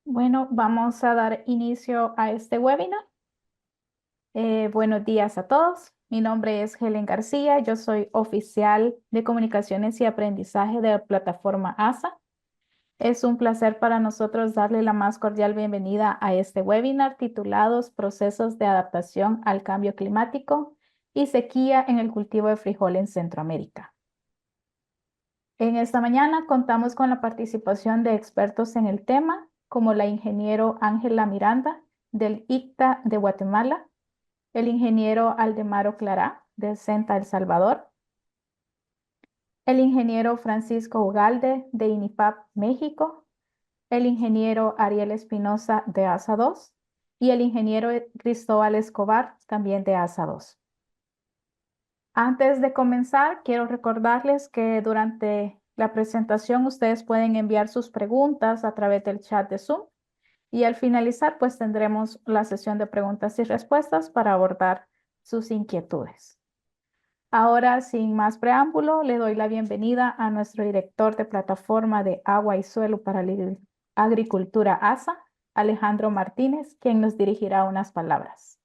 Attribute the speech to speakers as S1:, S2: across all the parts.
S1: Bueno, vamos a dar inicio a este webinar. Buenos días a todos. Mi nombre es Helen García. Yo soy oficial de comunicaciones y aprendizaje de la plataforma ASA. Es un placer para nosotros darle la más cordial bienvenida a este webinar titulados Procesos de adaptación al cambio climático y sequía en el cultivo de frijol en Centroamérica. En esta mañana contamos con la participación de expertos en el tema, como la ingeniero Ángela Miranda del ICTA de Guatemala, el ingeniero Aldemaro Clará del CENTA El Salvador, el ingeniero Francisco Ugalde de INIPAP México, el ingeniero Ariel Espinosa de ASA 2 y el ingeniero Cristóbal Escobar también de ASA 2. Antes de comenzar, quiero recordarles que durante la presentación ustedes pueden enviar sus preguntas a través del chat de Zoom y al finalizar pues tendremos la sesión de preguntas y respuestas para abordar sus inquietudes. Ahora, sin más preámbulo, le doy la bienvenida a nuestro director de Plataforma de Agua y Suelo para la Agricultura ASA, Alejandro Martínez, quien nos dirigirá unas palabras.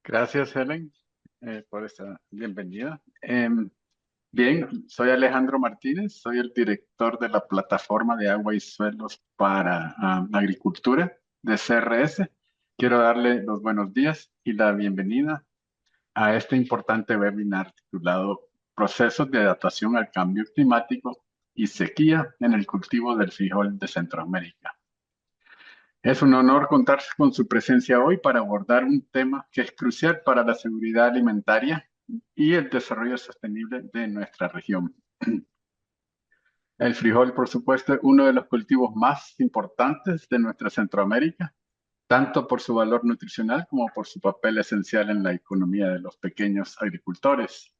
S2: Gracias, Helen, por esta bienvenida. Bien, soy Alejandro Martínez, soy el director de la Plataforma de Agua y Suelos para Agricultura de CRS. Quiero darle los buenos días y la bienvenida a este importante webinar titulado Procesos de adaptación al cambio climático y sequía en el cultivo del frijol de Centroamérica. Es un honor contar con su presencia hoy para abordar un tema que es crucial para la seguridad alimentaria y el desarrollo sostenible de nuestra región. El frijol, por supuesto, es uno de los cultivos más importantes de nuestra Centroamérica, tanto por su valor nutricional como por su papel esencial en la economía de los pequeños agricultores.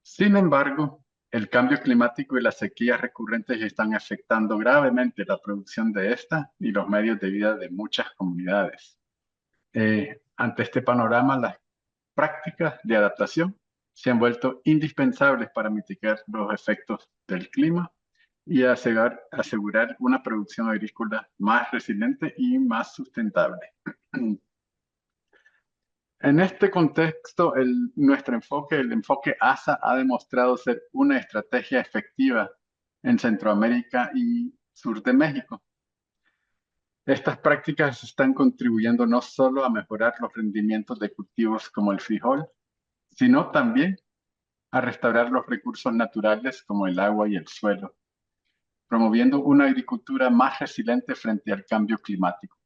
S2: Sin embargo, el cambio climático y las sequías recurrentes están afectando gravemente la producción de esta y los medios de vida de muchas comunidades. Ante este panorama, las prácticas de adaptación se han vuelto indispensables para mitigar los efectos del clima y asegurar una producción agrícola más resiliente y más sustentable. En este contexto, el enfoque ASA ha demostrado ser una estrategia efectiva en Centroamérica y sur de México. Estas prácticas están contribuyendo no solo a mejorar los rendimientos de cultivos como el frijol, sino también a restaurar los recursos naturales como el agua y el suelo, promoviendo una agricultura más resiliente frente al cambio climático.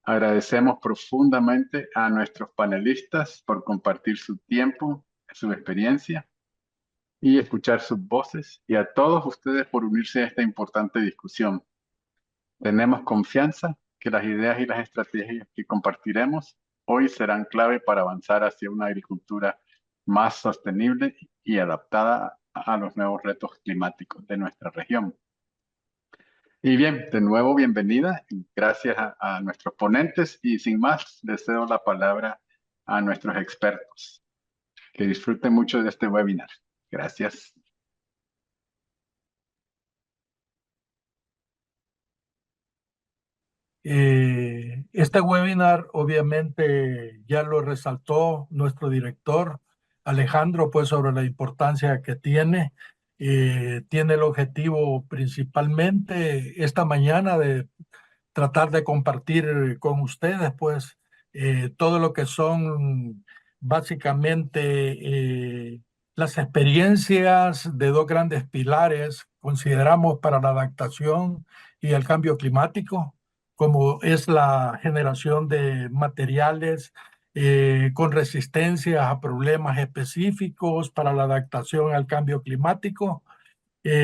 S2: Agradecemos profundamente a nuestros panelistas por compartir su tiempo, su experiencia y escuchar sus voces, y a todos ustedes por unirse a esta importante discusión. Tenemos confianza que las ideas y las estrategias que compartiremos hoy serán clave para avanzar hacia una agricultura más sostenible y adaptada a los nuevos retos climáticos de nuestra región. Y bien, de nuevo, bienvenida. Gracias a nuestros ponentes y sin más, les cedo la palabra a nuestros expertos. Que disfruten mucho de este webinar. Gracias.
S3: Este webinar obviamente ya lo resaltó nuestro director Alejandro, pues sobre la importancia que tiene. Tiene el objetivo principalmente esta mañana de tratar de compartir con ustedes pues todo lo que son básicamente las experiencias de dos grandes pilares consideramos para la adaptación y el cambio climático, como es la generación de materiales con resistencia a problemas específicos para la adaptación al cambio climático,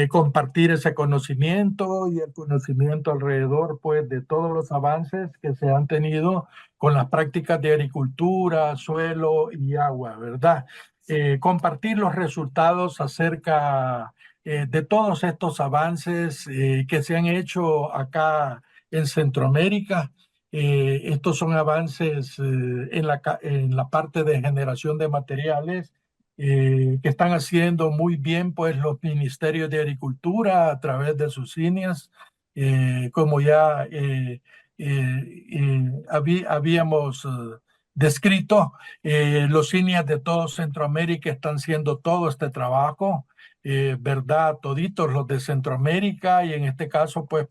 S3: compartir ese conocimiento y el conocimiento alrededor pues de todos los avances que se han tenido con las prácticas de agricultura, suelo y agua, ¿verdad? Compartir los resultados acerca de todos estos avances que se han hecho acá en Centroamérica. Estos son avances en la parte de generación de materiales que están haciendo muy bien pues los ministerios de Agricultura a través de sus líneas, como ya habíamos descrito, los líneas de todo Centroamérica están haciendo todo este trabajo. ¿Verdad? Toditos los de Centroamérica, y en este caso pues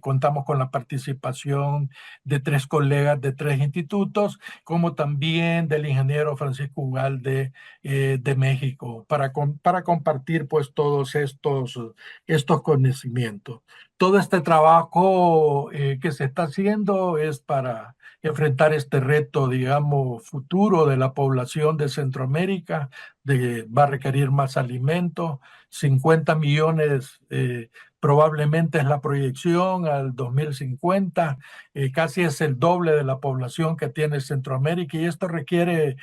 S3: contamos con la participación de 3 colegas de 3 institutos, como también del ingeniero Francisco Ugalde de México, para compartir pues todos estos conocimientos. Todo este trabajo que se está haciendo es para enfrentar este reto, digamos, futuro de la población de Centroamérica, va a requerir más alimentos, 50 millones probablemente es la proyección al 2050, casi es el doble de la población que tiene Centroamérica, y esto requiere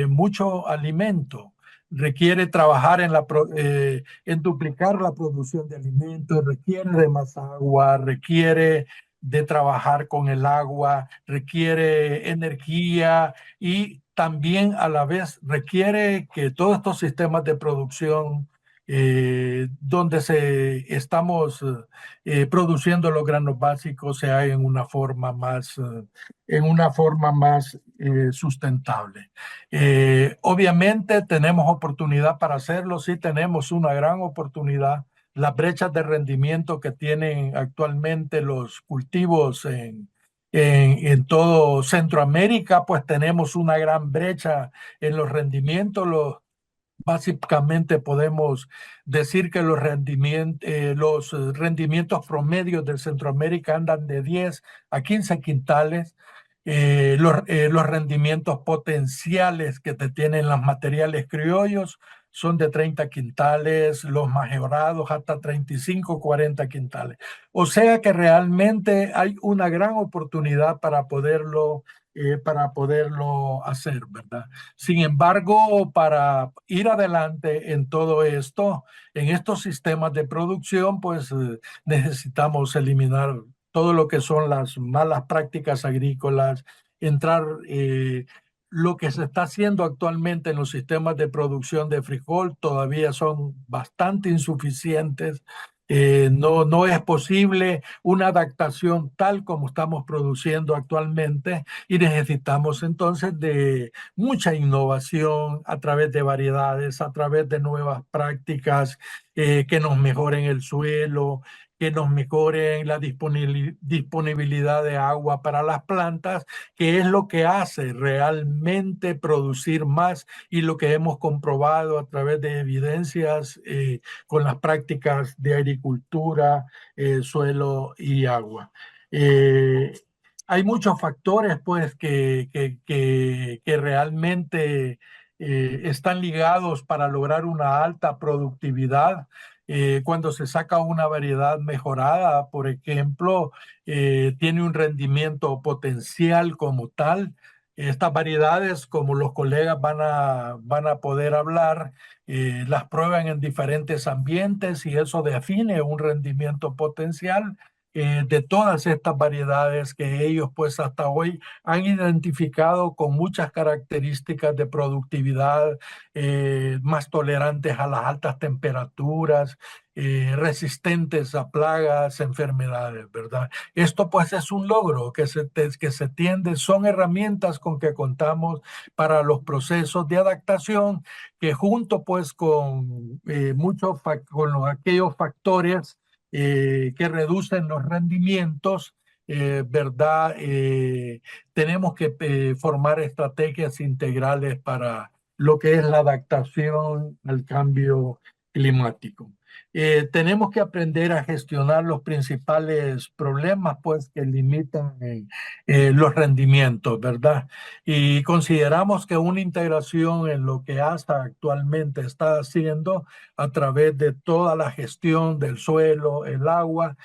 S3: mucho alimento. Requiere trabajar en duplicar la producción de alimentos, requiere de más agua, requiere de trabajar con el agua, requiere energía, y también a la vez requiere que todos estos sistemas de producción donde estamos produciendo los granos básicos se haga en una forma más sustentable. Obviamente tenemos oportunidad para hacerlo, sí tenemos una gran oportunidad. Las brechas de rendimiento que tienen actualmente los cultivos en todo Centroamérica, pues tenemos una gran brecha en los rendimientos. Básicamente podemos decir que los rendimientos promedios de Centroamérica andan de 10 a 15 quintales. Los rendimientos potenciales que te tienen los materiales criollos son de 30 quintales, los majorados hasta 35, 40 quintales. O sea que realmente hay una gran oportunidad para poderlo hacer, ¿verdad? Sin embargo, para ir adelante en todo esto, en estos sistemas de producción, pues necesitamos eliminar todo lo que son las malas prácticas agrícolas, entrar lo que se está haciendo actualmente en los sistemas de producción de frijol todavía son bastante insuficientes. No es posible una adaptación tal como estamos produciendo actualmente, y necesitamos entonces de mucha innovación a través de variedades, a través de nuevas prácticas que nos mejoren el suelo, que nos mejoren la disponibilidad de agua para las plantas, que es lo que hace realmente producir más, y lo que hemos comprobado a través de evidencias con las prácticas de agricultura, suelo y agua. Hay muchos factores pues que realmente están ligados para lograr una alta productividad. Cuando se saca una variedad mejorada, por ejemplo, tiene un rendimiento potencial como tal. Estas variedades, como los colegas van a poder hablar, las prueban en diferentes ambientes, y eso define un rendimiento potencial de todas estas variedades que ellos pues hasta hoy han identificado con muchas características de productividad, más tolerantes a las altas temperaturas, resistentes a plagas, enfermedades, ¿verdad? Esto pues es un logro que se tiende, son herramientas con que contamos para los procesos de adaptación, que junto pues con aquellos factores que reducen los rendimientos, ¿verdad? Tenemos que formar estrategias integrales para lo que es la adaptación al cambio climático. Tenemos que aprender a gestionar los principales problemas pues, que limitan los rendimientos, ¿verdad? Y consideramos que una integración en lo que ASA actualmente está haciendo a través de toda la gestión del suelo, el agua,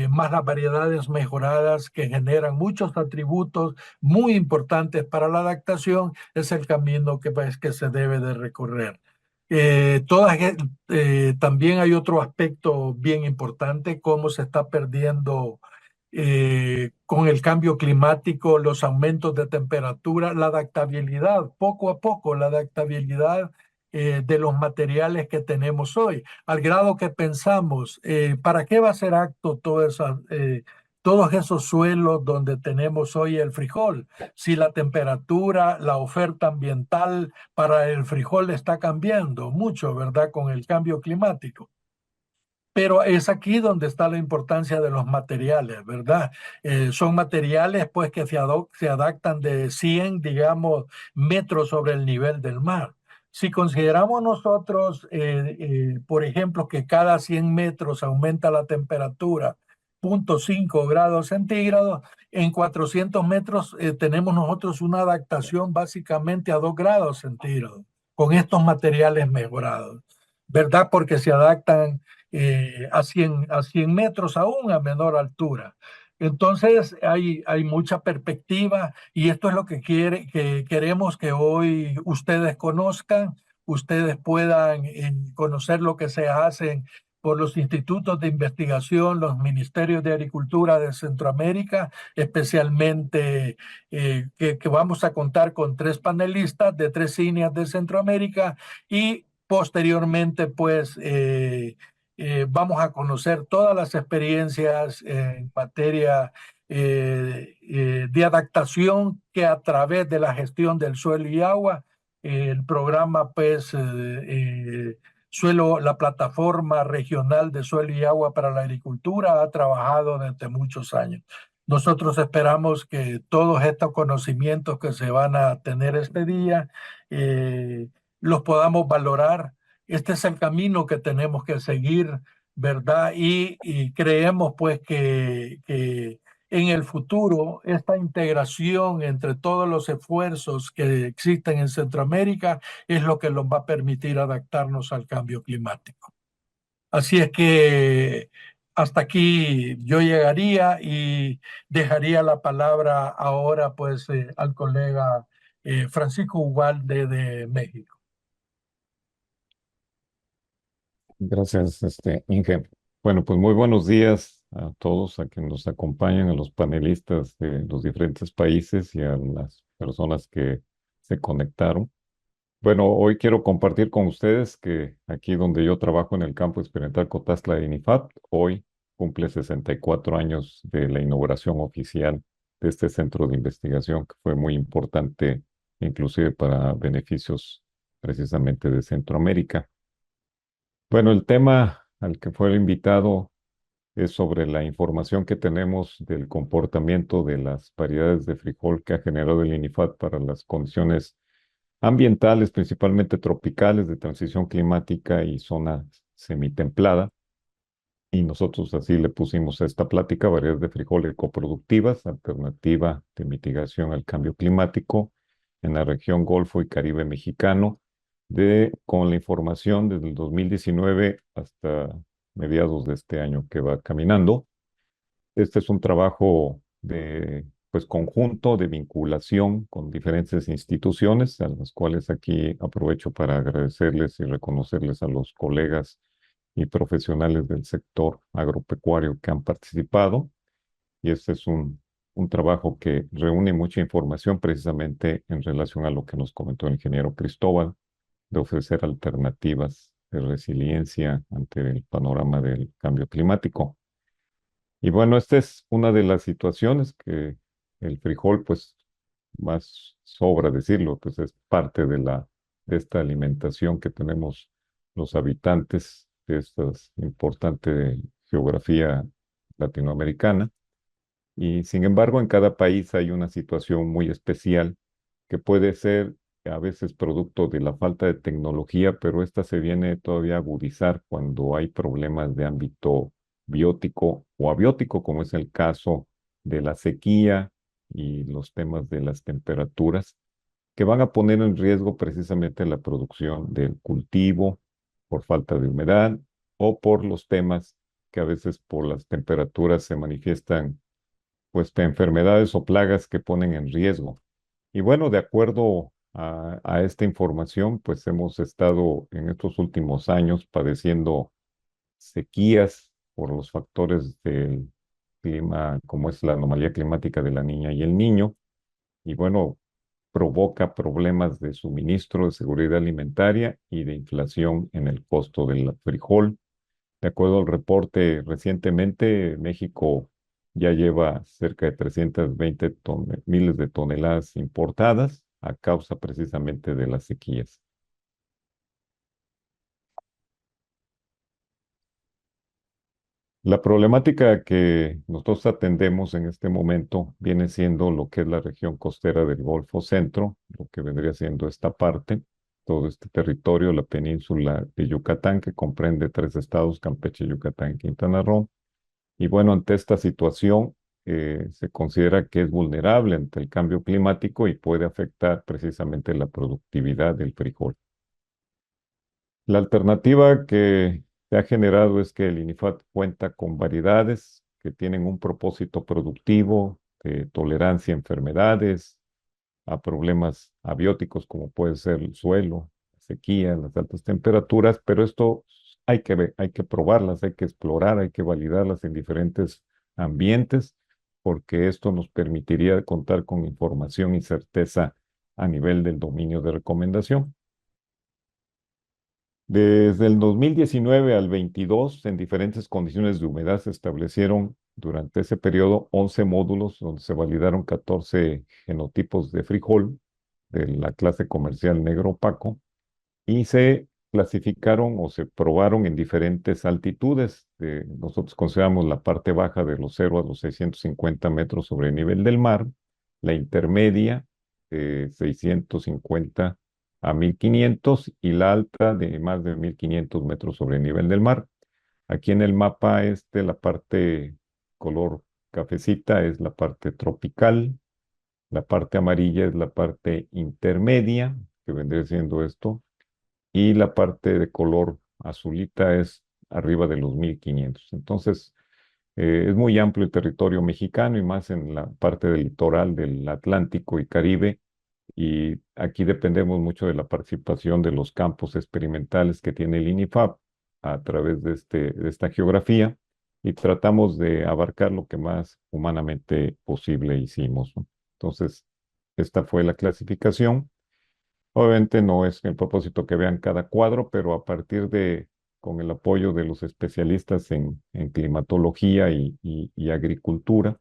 S3: más las variedades mejoradas que generan muchos atributos muy importantes para la adaptación, es el camino que se debe de recorrer. También hay otro aspecto bien importante, cómo se está perdiendo con el cambio climático, los aumentos de temperatura, la adaptabilidad, poco a poco la adaptabilidad de los materiales que tenemos hoy, al grado que pensamos, ¿para qué va a ser apto todos esos suelos donde tenemos hoy el frijol? Si la temperatura, la oferta ambiental para el frijol está cambiando mucho, ¿verdad? Con el cambio climático. Pero es aquí donde está la importancia de los materiales, ¿verdad? Son materiales pues que se adaptan de 100, digamos, metros sobre el nivel del mar. Si consideramos nosotros, por ejemplo, que cada 100 metros aumenta la temperatura 0,5 grados centígrados, en 400 metros tenemos nosotros una adaptación básicamente a 2 grados centígrados con estos materiales mejorados, ¿verdad? Porque se adaptan a 100 metros aún a menor altura. Entonces hay mucha perspectiva y esto es lo que queremos que hoy ustedes conozcan, ustedes puedan conocer lo que se hace por los institutos de investigación, los ministerios de Agricultura de Centroamérica, especialmente que vamos a contar con 3 panelistas de 3 líneas de Centroamérica y posteriormente pues vamos a conocer todas las experiencias en materia de adaptación que a través de la gestión del suelo y agua, el programa pues la plataforma regional de suelo y agua para la agricultura ha trabajado desde muchos años. Nosotros esperamos que todos estos conocimientos que se van a tener este día los podamos valorar. Este es el camino que tenemos que seguir, ¿verdad? Y creemos pues que en el futuro esta integración entre todos los esfuerzos que existen en Centroamérica es lo que nos va a permitir adaptarnos al cambio climático. Así es que hasta aquí yo llegaría y dejaría la palabra ahora pues al colega Francisco Ugalde de México.
S4: Gracias, Inge. Bueno, pues muy buenos días a todos, a quienes nos acompañan, a los panelistas de los diferentes países y a las personas que se conectaron. Bueno, hoy quiero compartir con ustedes que aquí donde yo trabajo en el campo experimental Cotazla de INIFAP, hoy cumple 64 años de la inauguración oficial de este centro de investigación que fue muy importante, inclusive para beneficios precisamente de Centroamérica. Bueno, el tema al que fue invitado es sobre la información que tenemos del comportamiento de las variedades de frijol que ha generado el INIFAD para las condiciones ambientales, principalmente tropicales, de transición climática y zona semitemplada. Y nosotros así le pusimos a esta plática variedades de frijol ecoproductivas, alternativa de mitigación al cambio climático en la región Golfo y Caribe mexicano, con la información desde el 2019 hasta mediados de este año que va caminando. Este es un trabajo de pues conjunto de vinculación con diferentes instituciones, a las cuales aquí aprovecho para agradecerles y reconocerles a los colegas y profesionales del sector agropecuario que han participado. Y este es un trabajo que reúne mucha información precisamente en relación a lo que nos comentó el ingeniero Cristóbal, de ofrecer alternativas de resiliencia ante el panorama del cambio climático. Y bueno, esta es una de las situaciones que el frijol, pues, más sobra decirlo, pues es parte de esta alimentación que tenemos los habitantes de esta importante geografía latinoamericana. Y sin embargo, en cada país hay una situación muy especial que puede ser a veces producto de la falta de tecnología, pero esta se viene todavía a agudizar cuando hay problemas de ámbito biótico o abiótico, como es el caso de la sequía y los temas de las temperaturas, que van a poner en riesgo precisamente la producción del cultivo por falta de humedad o por los temas que a veces por las temperaturas se manifiestan pues de enfermedades o plagas que ponen en riesgo. Y bueno, de acuerdo a esta información, pues hemos estado en estos últimos años padeciendo sequías por los factores del clima, como es la anomalía climática de la Niña y el Niño. Y bueno, provoca problemas de suministro, de seguridad alimentaria y de inflación en el costo del frijol. De acuerdo al reporte recientemente, México ya lleva cerca de 320 miles de toneladas importadas a causa precisamente de las sequías. La problemática que nosotros atendemos en este momento viene siendo lo que es la región costera del Golfo Centro, lo que vendría siendo esta parte, todo este territorio, la península de Yucatán, que comprende 3 estados, Campeche, Yucatán y Quintana Roo. Y bueno, ante esta situación, se considera que es vulnerable ante el cambio climático y puede afectar precisamente la productividad del frijol. La alternativa que se ha generado es que el INIFAT cuenta con variedades que tienen un propósito productivo, de tolerancia a enfermedades, a problemas abióticos como puede ser el suelo, la sequía, las altas temperaturas, pero esto hay que ver, hay que probarlas, hay que explorar, hay que validarlas en diferentes ambientes, porque esto nos permitiría contar con información y certeza a nivel del dominio de recomendación. Desde el 2019 al 22, en diferentes condiciones de humedad, se establecieron durante ese periodo 11 módulos donde se validaron 14 genotipos de frijol de la clase comercial negro opaco y se clasificaron o se probaron en diferentes altitudes. Nosotros consideramos la parte baja de los 0 a los 650 metros sobre el nivel del mar, la intermedia de 650 a 1500 y la alta de más de 1500 metros sobre el nivel del mar. Aquí en el mapa la parte color cafecita es la parte tropical, la parte amarilla es la parte intermedia, que vendría siendo esto, y la parte de color azulita es arriba de los 1500. Entonces, es muy amplio el territorio mexicano y más en la parte del litoral del Atlántico y Caribe. Y aquí dependemos mucho de la participación de los campos experimentales que tiene el INIFAP a través de esta geografía y tratamos de abarcar lo que más humanamente posible hicimos, ¿no? Entonces, esta fue la clasificación. Obviamente no es el propósito que vean cada cuadro, pero a partir con el apoyo de los especialistas en climatología y agricultura,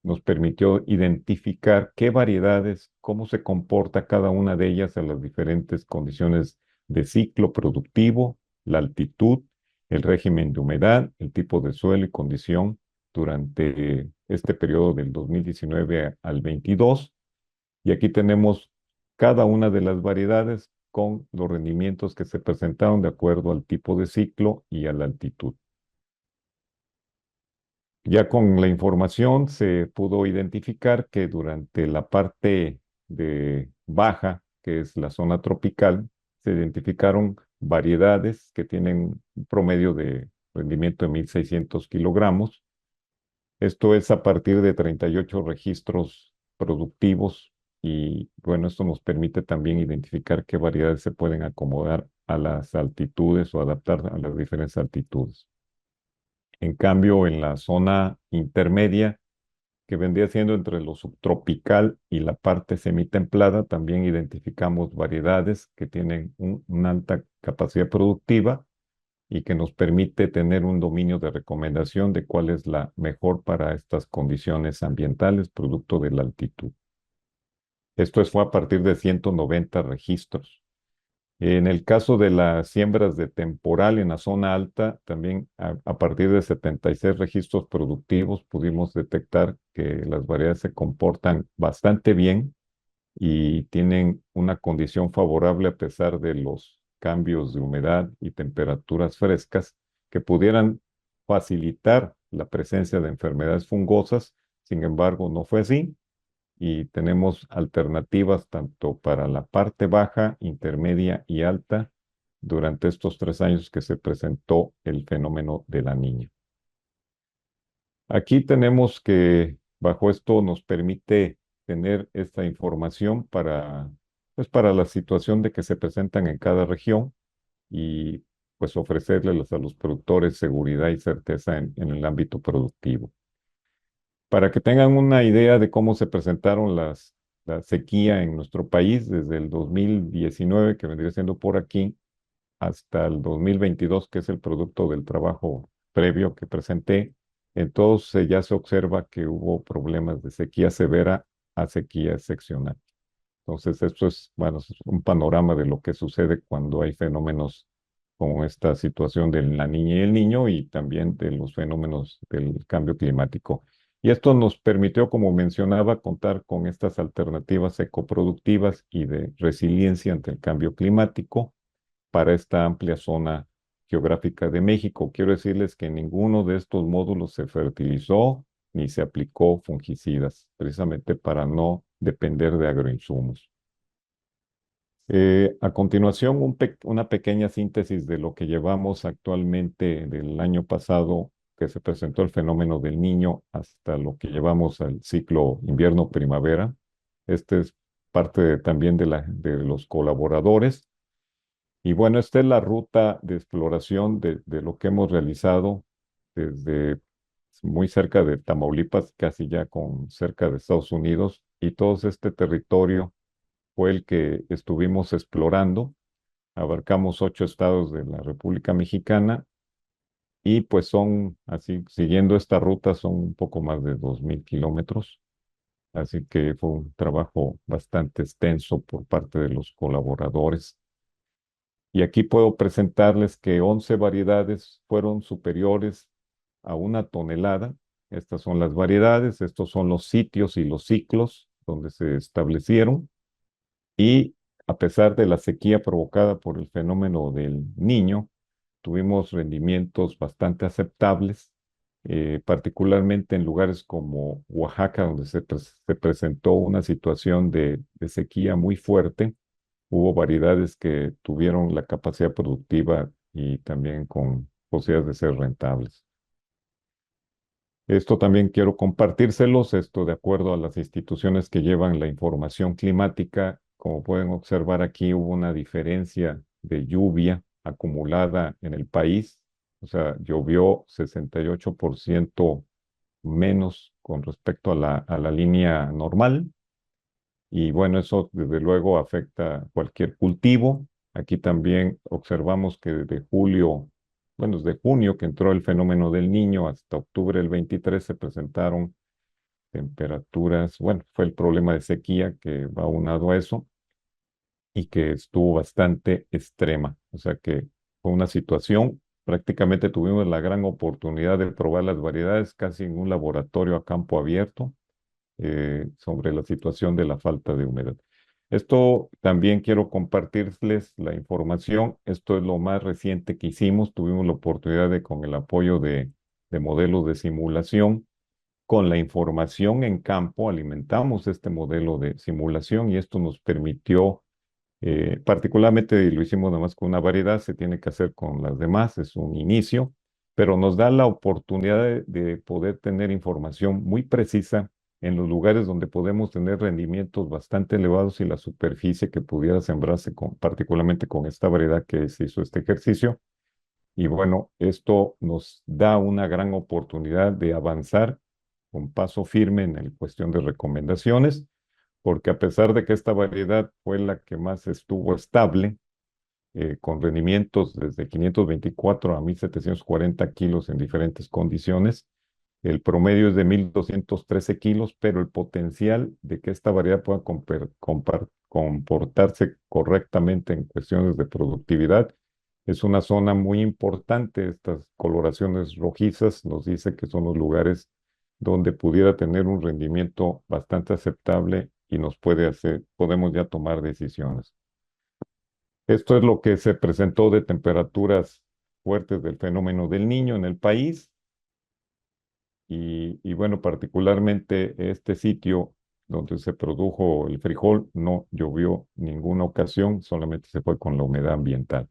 S4: nos permitió identificar qué variedades, cómo se comporta cada una de ellas a las diferentes condiciones de ciclo productivo, la altitud, el régimen de humedad, el tipo de suelo y condición durante este periodo del 2019 al 22. Y aquí tenemos cada una de las variedades con los rendimientos que se presentaron de acuerdo al tipo de ciclo y a la altitud. Ya con la información se pudo identificar que durante la parte de baja, que es la zona tropical, se identificaron variedades que tienen un promedio de rendimiento de 1600 kilogramos. Esto es a partir de 38 registros productivos y bueno, esto nos permite también identificar qué variedades se pueden acomodar a las altitudes o adaptar a las diferentes altitudes. En cambio, en la zona intermedia, que vendría siendo entre lo subtropical y la parte semitemplada, también identificamos variedades que tienen una alta capacidad productiva y que nos permite tener un dominio de recomendación de cuál es la mejor para estas condiciones ambientales producto de la altitud. Esto fue a partir de 190 registros. En el caso de las siembras de temporal en la zona alta, también a partir de 76 registros productivos pudimos detectar que las variedades se comportan bastante bien y tienen una condición favorable a pesar de los cambios de humedad y temperaturas frescas que pudieran facilitar la presencia de enfermedades fungosas. Sin embargo, no fue así y tenemos alternativas tanto para la parte baja, intermedia y alta durante estos 3 años que se presentó el fenómeno de la Niña. Aquí tenemos que bajo esto nos permite tener esta información pues para la situación de que se presentan en cada región y pues ofrecerles a los productores seguridad y certeza en el ámbito productivo. Para que tengan una idea de cómo se presentaron las la sequía en nuestro país desde el 2019, que vendría siendo por aquí, hasta el 2022, que es el producto del trabajo previo que presenté. Entonces ya se observa que hubo problemas de sequía severa a sequía excepcional. Entonces, esto es, bueno, es un panorama de lo que sucede cuando hay fenómenos como esta situación de la niña y el niño y también de los fenómenos del cambio climático. Y esto nos permitió, como mencionaba, contar con estas alternativas ecoproductivas y de resiliencia ante el cambio climático para esta amplia zona geográfica de México. Quiero decirles que en ninguno de estos módulos se fertilizó ni se aplicó fungicidas, precisamente para no depender de agroinsumos. A continuación, una pequeña síntesis de lo que llevamos actualmente del año pasado, que se presentó el fenómeno del Niño, hasta lo que llevamos al ciclo invierno-primavera. Este es parte también de los colaboradores. Y bueno, esta es la ruta de exploración de lo que hemos realizado desde muy cerca de Tamaulipas, casi ya con cerca de Estados Unidos, y todo este territorio fue el que estuvimos explorando. Abarcamos 8 estados de la República Mexicana y pues son, así, siguiendo esta ruta, son un poco más de 2,000 kilómetros. Así que fue un trabajo bastante extenso por parte de los colaboradores. Y aquí puedo presentarles que 11 variedades fueron superiores a 1 tonelada. Estas son las variedades, estos son los sitios y los ciclos donde se establecieron. Y a pesar de la sequía provocada por el fenómeno del Niño, tuvimos rendimientos bastante aceptables, particularmente en lugares como Oaxaca, donde se presentó una situación de sequía muy fuerte. Hubo variedades que tuvieron la capacidad productiva y también con posibilidades de ser rentables. Esto también quiero compartírselos, esto de acuerdo a las instituciones que llevan la información climática. Como pueden observar aquí, hubo una diferencia de lluvia acumulada en el país. O sea, llovió 68% menos con respecto a la línea normal. Y bueno, eso desde luego afecta cualquier cultivo. Aquí también observamos que desde julio, bueno, desde junio que entró el fenómeno del Niño hasta octubre del 23 se presentaron temperaturas, bueno, fue el problema de sequía que va aunado a eso y que estuvo bastante extrema. O sea que fue una situación, prácticamente tuvimos la gran oportunidad de probar las variedades casi en un laboratorio a campo abierto sobre la situación de la falta de humedad. Esto también quiero compartirles la información. Esto es lo más reciente que hicimos. Tuvimos la oportunidad de, con el apoyo de modelos de simulación, con la información en campo, alimentamos este modelo de simulación y esto nos permitió, particularmente lo hicimos nada más con una variedad, se tiene que hacer con las demás, es un inicio, pero nos da la oportunidad de poder tener información muy precisa en los lugares donde podemos tener rendimientos bastante elevados y la superficie que pudiera sembrarse particularmente con esta variedad que se hizo este ejercicio. Y bueno, esto nos da una gran oportunidad de avanzar con paso firme en la cuestión de recomendaciones, porque a pesar de que esta variedad fue la que más estuvo estable, con rendimientos desde 524 a 1,740 kilos en diferentes condiciones, el promedio es de 1,213 kilos, pero el potencial de que esta variedad pueda comportarse correctamente en cuestiones de productividad es una zona muy importante. Estas coloraciones rojizas nos dice que son los lugares donde pudiera tener un rendimiento bastante aceptable y nos podemos ya tomar decisiones. Esto es lo que se presentó de temperaturas fuertes del fenómeno del Niño en el país. Y bueno, particularmente este sitio donde se produjo el frijol no llovió ninguna ocasión, solamente se fue con la humedad ambiental.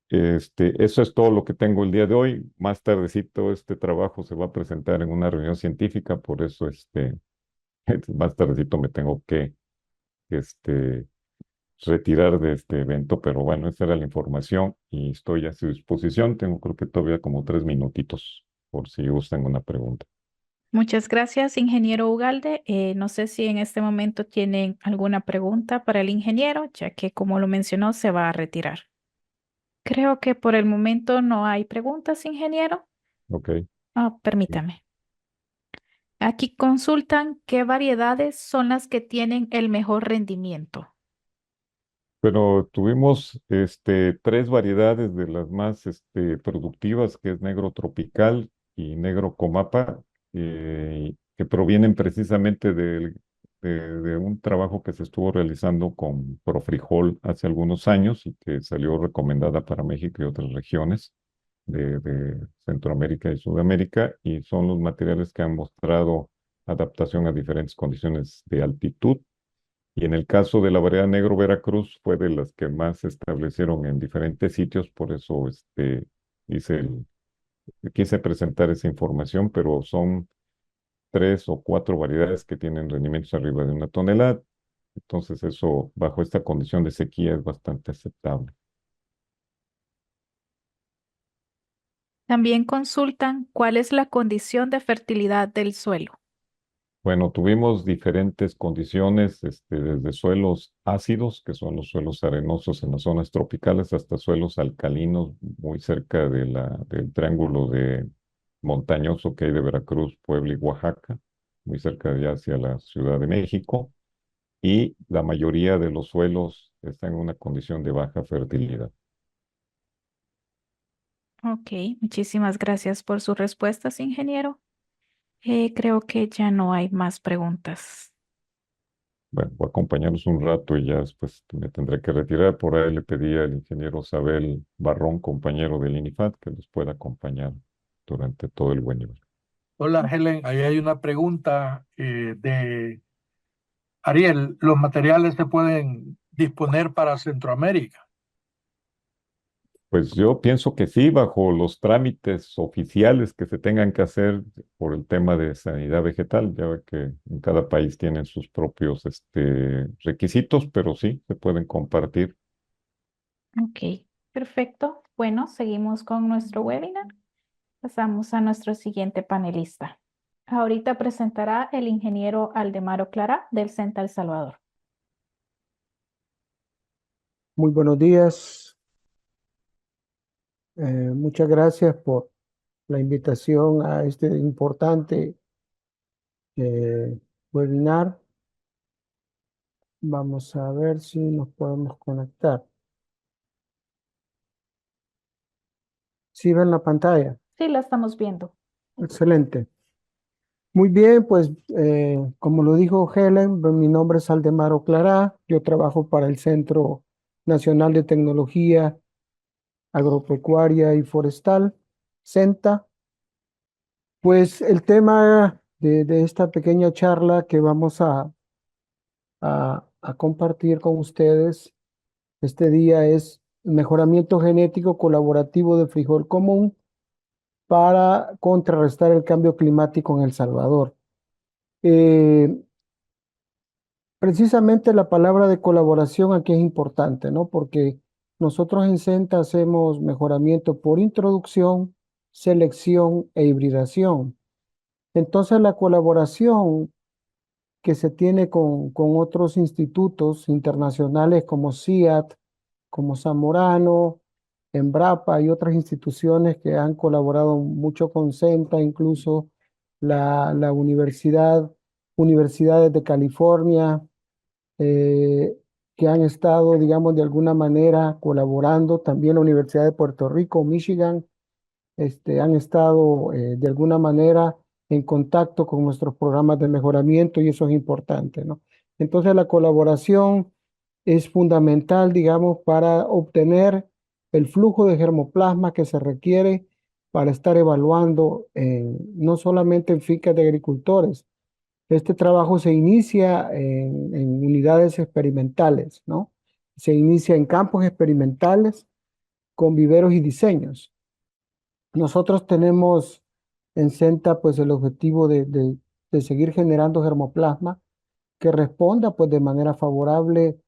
S4: Eso es todo lo que tengo el día de hoy. Más tardecito este trabajo se va a presentar en una reunión científica, por eso más tardecito me tengo que retirar de este evento, pero bueno, esa era la información y estoy a su disposición. Tengo creo que todavía como 3 minutitos por si gustan una pregunta.
S1: Muchas gracias, ingeniero Ugalde. No sé si en este momento tienen alguna pregunta para el ingeniero, ya que como lo mencionó, se va a retirar. Creo que por el momento no hay preguntas, ingeniero.
S4: Ok.
S1: Permítame. Aquí consultan qué variedades son las que tienen el mejor rendimiento.
S4: Pero tuvimos tres variedades de las más productivas, que es negro tropical y negro comapa, que provienen precisamente de un trabajo que se estuvo realizando con Profrijol hace algunos años y que salió recomendada para México y otras regiones de Centroamérica y Sudamérica, y son los materiales que han mostrado adaptación a diferentes condiciones de altitud. Y en el caso de la variedad negro Veracruz fue de las que más se establecieron en diferentes sitios, por eso hice quise presentar esa información, pero son 3 o 4 variedades que tienen rendimientos arriba de 1 tonelada. Entonces eso, bajo esta condición de sequía, es bastante aceptable.
S1: También consultan cuál es la condición de fertilidad del suelo.
S4: Bueno, tuvimos diferentes condiciones, desde suelos ácidos, que son los suelos arenosos en las zonas tropicales, hasta suelos alcalinos muy cerca del triángulo de montañoso que hay de Veracruz, Puebla y Oaxaca, muy cerca de allá hacia la Ciudad de México, y la mayoría de los suelos están en una condición de baja fertilidad.
S1: Ok, muchísimas gracias por sus respuestas, ingeniero. Creo que ya no hay más preguntas.
S4: Bueno, voy a acompañarnos un rato y ya después me tendré que retirar. Por ahí le pedí al ingeniero Sabel Barrón, compañero del INIFAD, que los pueda acompañar durante todo el webinar.
S3: Hola, Helen. Ahí hay una pregunta de Ariel. ¿Los materiales se pueden disponer para Centroamérica?
S4: Pues yo pienso que sí, bajo los trámites oficiales que se tengan que hacer por el tema de sanidad vegetal. Ya ve que en cada país tienen sus propios requisitos, pero sí, se pueden compartir.
S1: Ok, perfecto. Bueno, seguimos con nuestro webinar. Pasamos a nuestro siguiente panelista. Ahorita presentará el ingeniero Aldemaro Clara del CENTA El Salvador.
S5: Muy buenos días. Muchas gracias por la invitación a este importante webinar. Vamos a ver si nos podemos conectar. ¿Sí ven la pantalla?
S1: Sí, la estamos viendo.
S5: Excelente. Muy bien, pues como lo dijo Helen, mi nombre es Aldemaro Clará. Yo trabajo para el Centro Nacional de Tecnología Agropecuaria y Forestal, CENTA. Pues el tema de esta pequeña charla que vamos a compartir con ustedes este día es mejoramiento genético colaborativo de frijol común para contrarrestar el cambio climático en El Salvador. Precisamente la palabra de colaboración aquí es importante, ¿no? Porque nosotros en CENTA hacemos mejoramiento por introducción, selección e hibridación. Entonces la colaboración que se tiene con otros institutos internacionales como CIAT, como Zamorano, Embrapa y otras instituciones que han colaborado mucho con CENTA, incluso la universidades de California, que han estado, digamos, de alguna manera colaborando, también la Universidad de Puerto Rico, Michigan, han estado de alguna manera en contacto con nuestros programas de mejoramiento y eso es importante, ¿no? Entonces la colaboración es fundamental, digamos, para obtener el flujo de germoplasma que se requiere para estar evaluando no solamente en fincas de agricultores. Este trabajo se inicia en unidades experimentales, ¿no? Se inicia en campos experimentales con viveros y diseños. Nosotros tenemos en CENTA pues el objetivo de seguir generando germoplasma que responda pues de manera favorable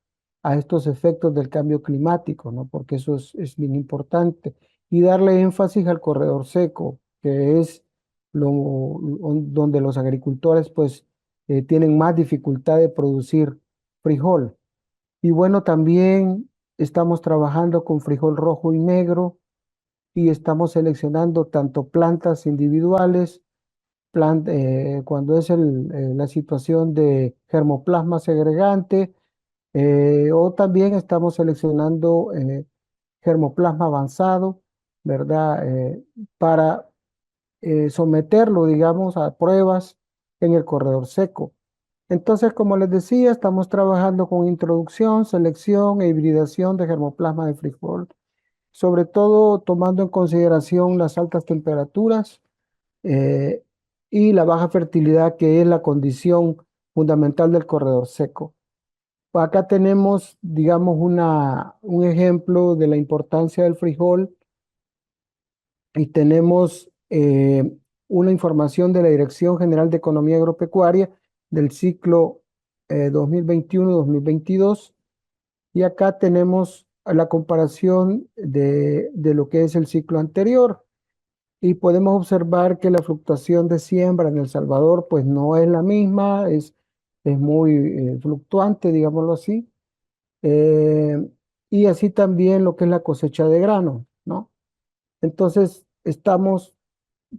S5: a estos efectos del cambio climático, ¿no? Porque eso es bien importante. Y darle énfasis al corredor seco, que es donde los agricultores pues tienen más dificultad de producir frijol. Y bueno, también estamos trabajando con frijol rojo y negro y estamos seleccionando tanto plantas individuales, cuando es la situación de germoplasma segregante, o también estamos seleccionando germoplasma avanzado, ¿verdad? Para someterlo, digamos, a pruebas en el corredor seco. Entonces, como les decía, estamos trabajando con introducción, selección e hibridación de germoplasma de frijol, sobre todo tomando en consideración las altas temperaturas eh, y la baja fertilidad, que es la condición fundamental del corredor seco. Acá tenemos, digamos, un ejemplo de la importancia del frijol y tenemos una información de la Dirección General de Economía Agropecuaria del ciclo 2021-2022. Y acá tenemos la comparación de lo que es el ciclo anterior. Y podemos observar que la fluctuación de siembra en El Salvador pues no es la misma, es muy fluctuante, digámoslo así. Eh, y así también lo que es la cosecha de grano, ¿no? Entonces, estamos,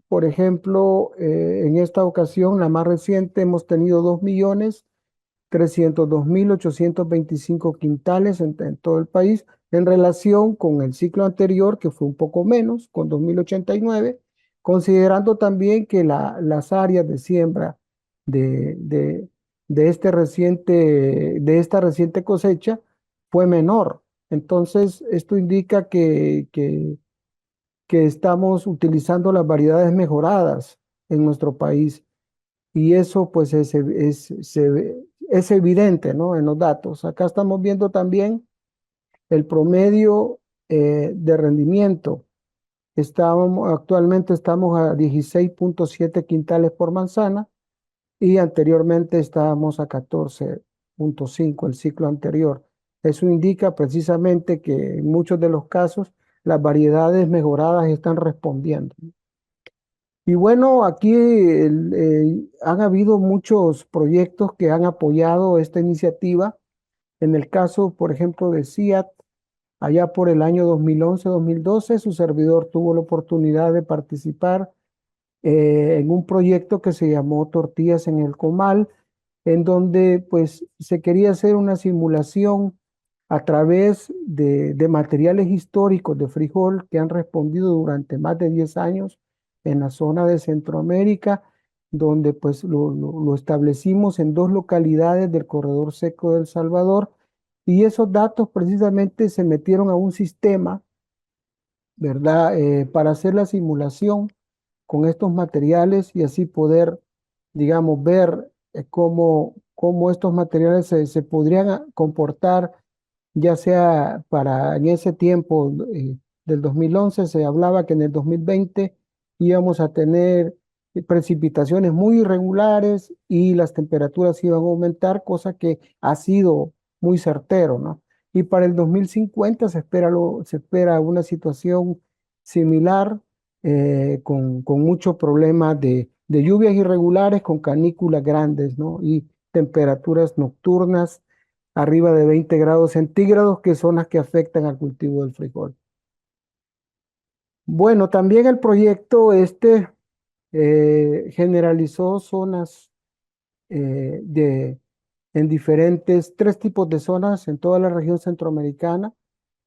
S5: por ejemplo, en esta ocasión, la más reciente, hemos tenido 2.302.825 quintales en todo el país, en relación con el ciclo anterior, que fue un poco menos, con 2.089, considerando también que las áreas de siembra de, de, de esta reciente cosecha fue menor. Entonces, esto indica que estamos utilizando las variedades mejoradas en nuestro país y eso pues es evidente, ¿no? En los datos. Acá estamos viendo también el promedio de rendimiento. Actualmente estamos a 16.7 quintales por manzana y anteriormente estábamos a 14.5 el ciclo anterior. Eso indica precisamente que en muchos de los casos las variedades mejoradas están respondiendo. Y bueno, aquí han habido muchos proyectos que han apoyado esta iniciativa. En el caso, por ejemplo, de CIAT, allá por el año 2011-2012, su servidor tuvo la oportunidad de participar en un proyecto que se llamó Tortillas en el Comal, en donde pues se quería hacer una simulación a través de materiales históricos de frijol que han respondido durante más de 10 años en la zona de Centroamérica, donde pues lo establecimos en 2 localidades del corredor seco de El Salvador, y esos datos precisamente se metieron a un sistema, ¿verdad? Para hacer la simulación con estos materiales y así poder, digamos, ver cómo estos materiales se podrían comportar, ya sea en ese tiempo del 2011 se hablaba que en el 2020 íbamos a tener precipitaciones muy irregulares y las temperaturas iban a aumentar, cosa que ha sido muy certero, ¿no? Y para el 2050 se espera una situación similar, con muchos problemas de lluvias irregulares, con canículas grandes, ¿no? Y temperaturas nocturnas arriba de 20 grados centígrados, que son las que afectan al cultivo del frijol. Bueno, también el proyecto generalizó zonas en diferentes, 3 tipos de zonas en toda la región centroamericana,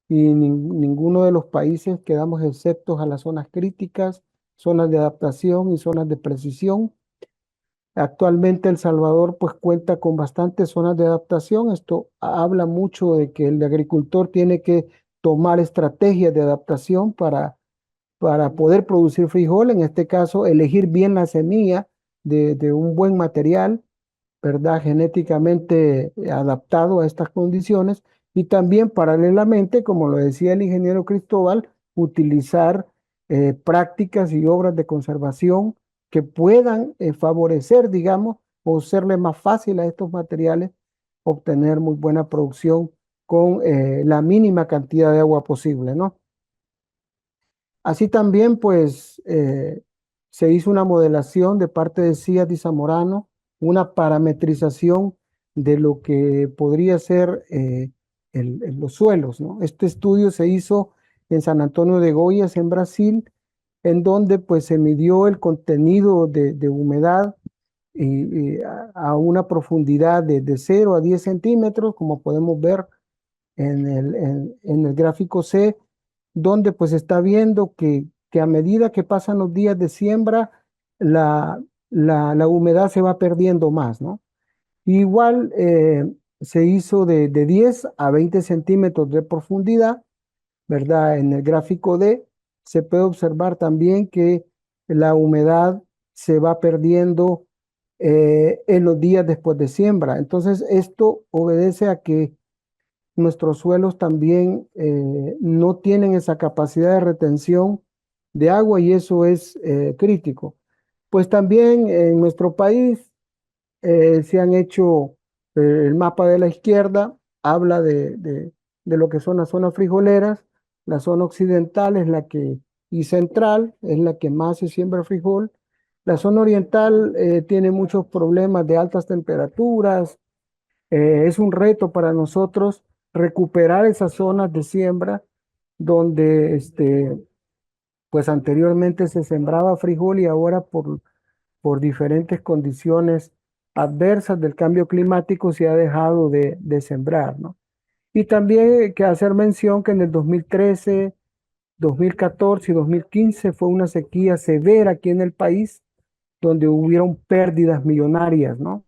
S5: y ninguno de los países quedamos exceptos a las zonas críticas, zonas de adaptación y zonas de precisión. Actualmente El Salvador pues cuenta con bastantes zonas de adaptación. Esto habla mucho de que el agricultor tiene que tomar estrategias de adaptación para poder producir frijol. En este caso, elegir bien la semilla de un buen material, ¿verdad? Genéticamente adaptado a estas condiciones, y también paralelamente, como lo decía el ingeniero Cristóbal, utilizar prácticas y obras de conservación que puedan favorecer, digamos, o serle más fácil a estos materiales obtener muy buena producción con la mínima cantidad de agua posible, ¿no? Así también, pues, se hizo una modelación de parte de CIAT y Zamorano, una parametrización de lo que podría ser los suelos, ¿no? Este estudio se hizo en San Antonio de Goiás, en Brasil, en donde pues se midió el contenido de humedad a una profundidad de 0 a 10 centímetros, como podemos ver en el gráfico C, donde pues está viendo que a medida que pasan los días de siembra, la humedad se va perdiendo más, ¿no? Igual se hizo de 10 a 20 centímetros de profundidad, ¿verdad? En el gráfico D se puede observar también que la humedad se va perdiendo en los días después de siembra. Entonces, esto obedece a que nuestros suelos también no tienen esa capacidad de retención de agua y eso es crítico. Pues también en nuestro país se han hecho el mapa de la izquierda, habla de lo que son las zonas frijoleras. La zona occidental es la que, y central es la que más se siembra frijol. La zona oriental tiene muchos problemas de altas temperaturas. Es un reto para nosotros recuperar esas zonas de siembra donde pues anteriormente se sembraba frijol y ahora por diferentes condiciones adversas del cambio climático se ha dejado de sembrar, ¿no? Y también hay que hacer mención que en el 2013, 2014 y 2015 fue una sequía severa aquí en el país, donde hubieron pérdidas millonarias, ¿no?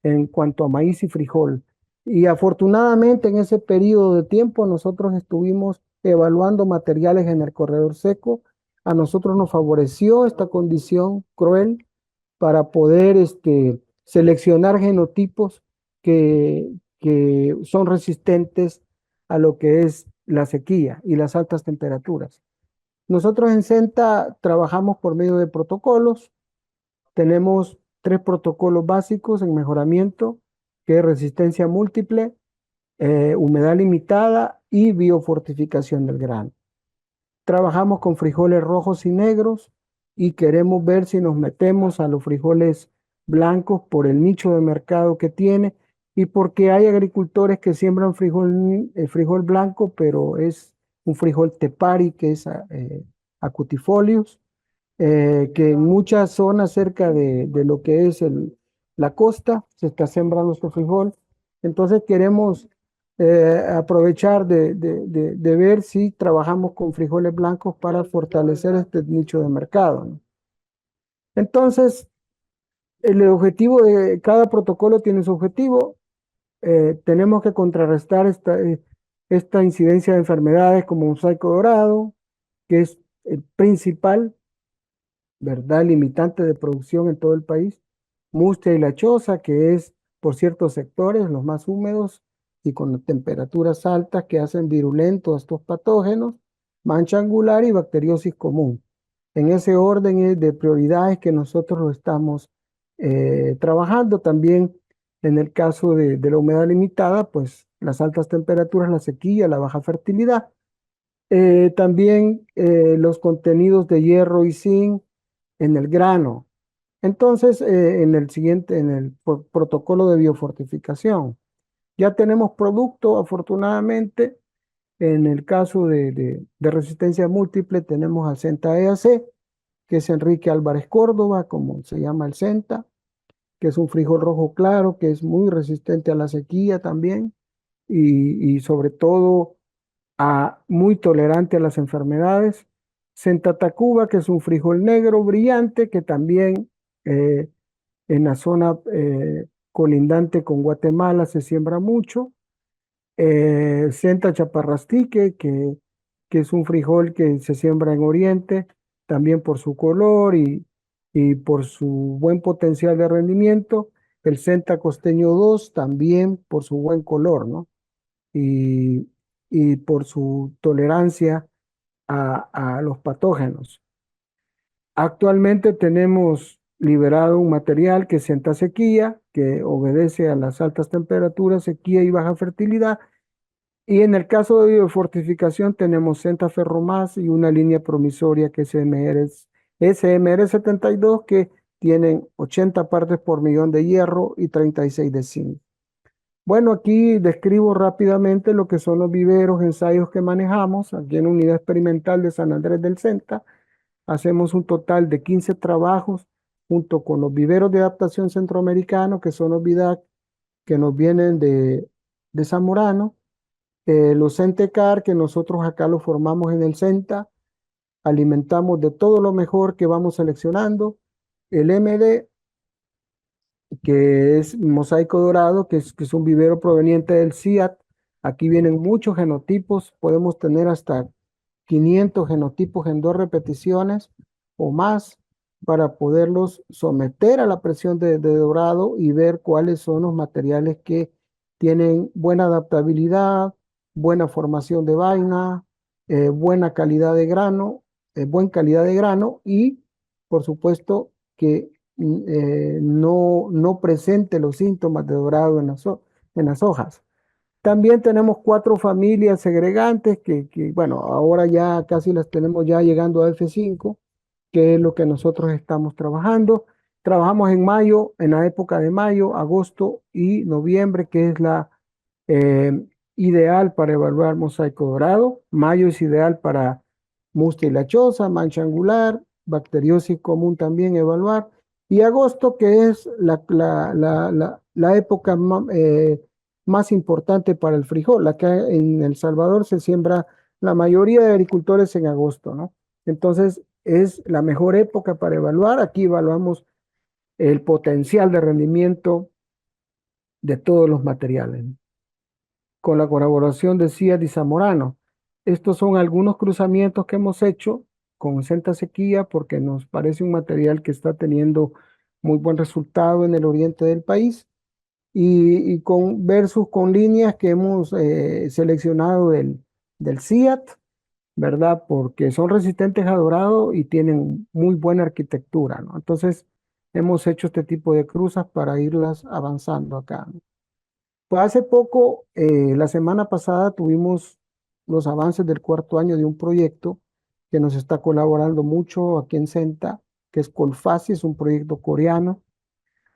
S5: En cuanto a maíz y frijol. Y afortunadamente en ese periodo de tiempo nosotros estuvimos evaluando materiales en el corredor seco. A nosotros nos favoreció esta condición cruel para poder seleccionar genotipos que son resistentes a lo que es la sequía y las altas temperaturas. Nosotros en Senta trabajamos por medio de protocolos. Tenemos 3 protocolos básicos en mejoramiento, que es resistencia múltiple, humedad limitada y biofortificación del grano. Trabajamos con frijoles rojos y negros y queremos ver si nos metemos a los frijoles blancos por el nicho de mercado que tiene y porque hay agricultores que siembran frijol blanco, pero es un frijol tepari que es acutifolius, que en muchas zonas cerca de lo que es la costa se está sembrando nuestro frijol. Entonces queremos aprovechar de ver si trabajamos con frijoles blancos para fortalecer este nicho de mercado, ¿no? Entonces, el objetivo de cada protocolo tiene su objetivo. Tenemos que contrarrestar esta incidencia de enfermedades como mosaico dorado, que es el principal, ¿verdad?, limitante de producción en todo el país. Mustia y la choza, que es por ciertos sectores los más húmedos y con temperaturas altas que hacen virulentos estos patógenos. Mancha angular y bacteriosis común. En ese orden de prioridades que nosotros lo estamos trabajando. También en el caso de la humedad limitada, pues las altas temperaturas, la sequía, la baja fertilidad. También los contenidos de hierro y zinc en el grano. Entonces, en el protocolo de biofortificación, ya tenemos producto, afortunadamente. En el caso de resistencia múltiple, tenemos al Senta EAC, que es Enrique Álvarez Córdoba, como se llama el Senta, que es un frijol rojo claro, que es muy resistente a la sequía también, y sobre todo muy tolerante a las enfermedades. Senta Tacuba, que es un frijol negro brillante, que también en la zona colindante con Guatemala se siembra mucho. Senta Chaparrastique, que es un frijol que se siembra en Oriente, también por su color y por su buen potencial de rendimiento. El Senta Costeño 2 también por su buen color, ¿no? Y por su tolerancia a los patógenos. Actualmente tenemos liberado un material que es Senta Sequía, que obedece a las altas temperaturas, sequía y baja fertilidad. Y en el caso de biofortificación tenemos Senta Ferromás y una línea promisoria que es SMR72, que tienen 80 partes por millón de hierro y 36 de zinc. Bueno, aquí describo rápidamente lo que son los viveros, ensayos que manejamos aquí en la Unidad Experimental de San Andrés del Senta. Hacemos un total de 15 trabajos junto con los viveros de adaptación centroamericanos, que son los VIDAC, que nos vienen de Zamorano, los Centecar, que nosotros acá los formamos en el Centa, alimentamos de todo lo mejor que vamos seleccionando, el MD, que es mosaico dorado, que es un vivero proveniente del CIAT. Aquí vienen muchos genotipos, podemos tener hasta 500 genotipos en 2 repeticiones o más para poderlos someter a la presión de dorado y ver cuáles son los materiales que tienen buena adaptabilidad, buena formación de vaina, buena calidad de grano, buena calidad de grano y, por supuesto, que no presente los síntomas de dorado en las hojas. También tenemos 4 familias segregantes bueno, ahora ya casi las tenemos ya llegando a F5, que es lo que nosotros estamos trabajando. Trabajamos en mayo, en la época de mayo, agosto y noviembre, que es la ideal para evaluar mosaico dorado. Mayo es ideal para mustia y lechosa, mancha angular, bacteriosis común también evaluar. Y agosto, que es la época más importante para el frijol. Acá en El Salvador se siembra la mayoría de agricultores en agosto, ¿no? Entonces es la mejor época para evaluar. Aquí evaluamos el potencial de rendimiento de todos los materiales, con la colaboración de CIAT y Zamorano. Estos son algunos cruzamientos que hemos hecho con Senta Sequía porque nos parece un material que está teniendo muy buen resultado en el oriente del país y versus con líneas que hemos seleccionado del CIAT, ¿verdad? Porque son resistentes a dorado y tienen muy buena arquitectura, ¿no? Entonces, hemos hecho este tipo de cruzas para irlas avanzando acá, ¿no? Pues hace poco, la semana pasada, tuvimos los avances del 4º año de un proyecto que nos está colaborando mucho aquí en Senta, que es Colfasi, es un proyecto coreano,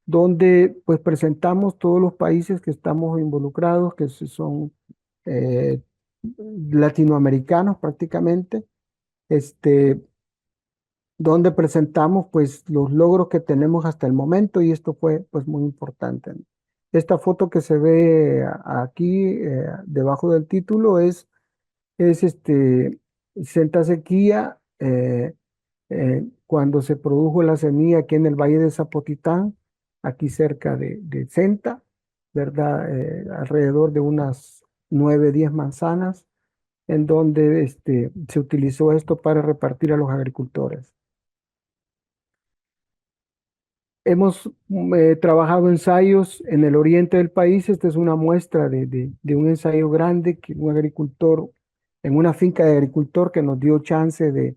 S5: donde pues presentamos todos los países que estamos involucrados, que son eh, latinoamericanos prácticamente, donde presentamos pues los logros que tenemos hasta el momento y esto fue pues muy importante, ¿no? Esta foto que se ve aquí debajo del título es Senta Sequía cuando se produjo la semilla aquí en el Valle de Zapotitán, aquí cerca de Senta, ¿verdad? Alrededor de unas 9, 10 manzanas, en donde se utilizó esto para repartir a los agricultores. Hemos trabajado ensayos en el oriente del país. Esta es una muestra de un ensayo grande que un agricultor, en una finca de agricultor que nos dio chance de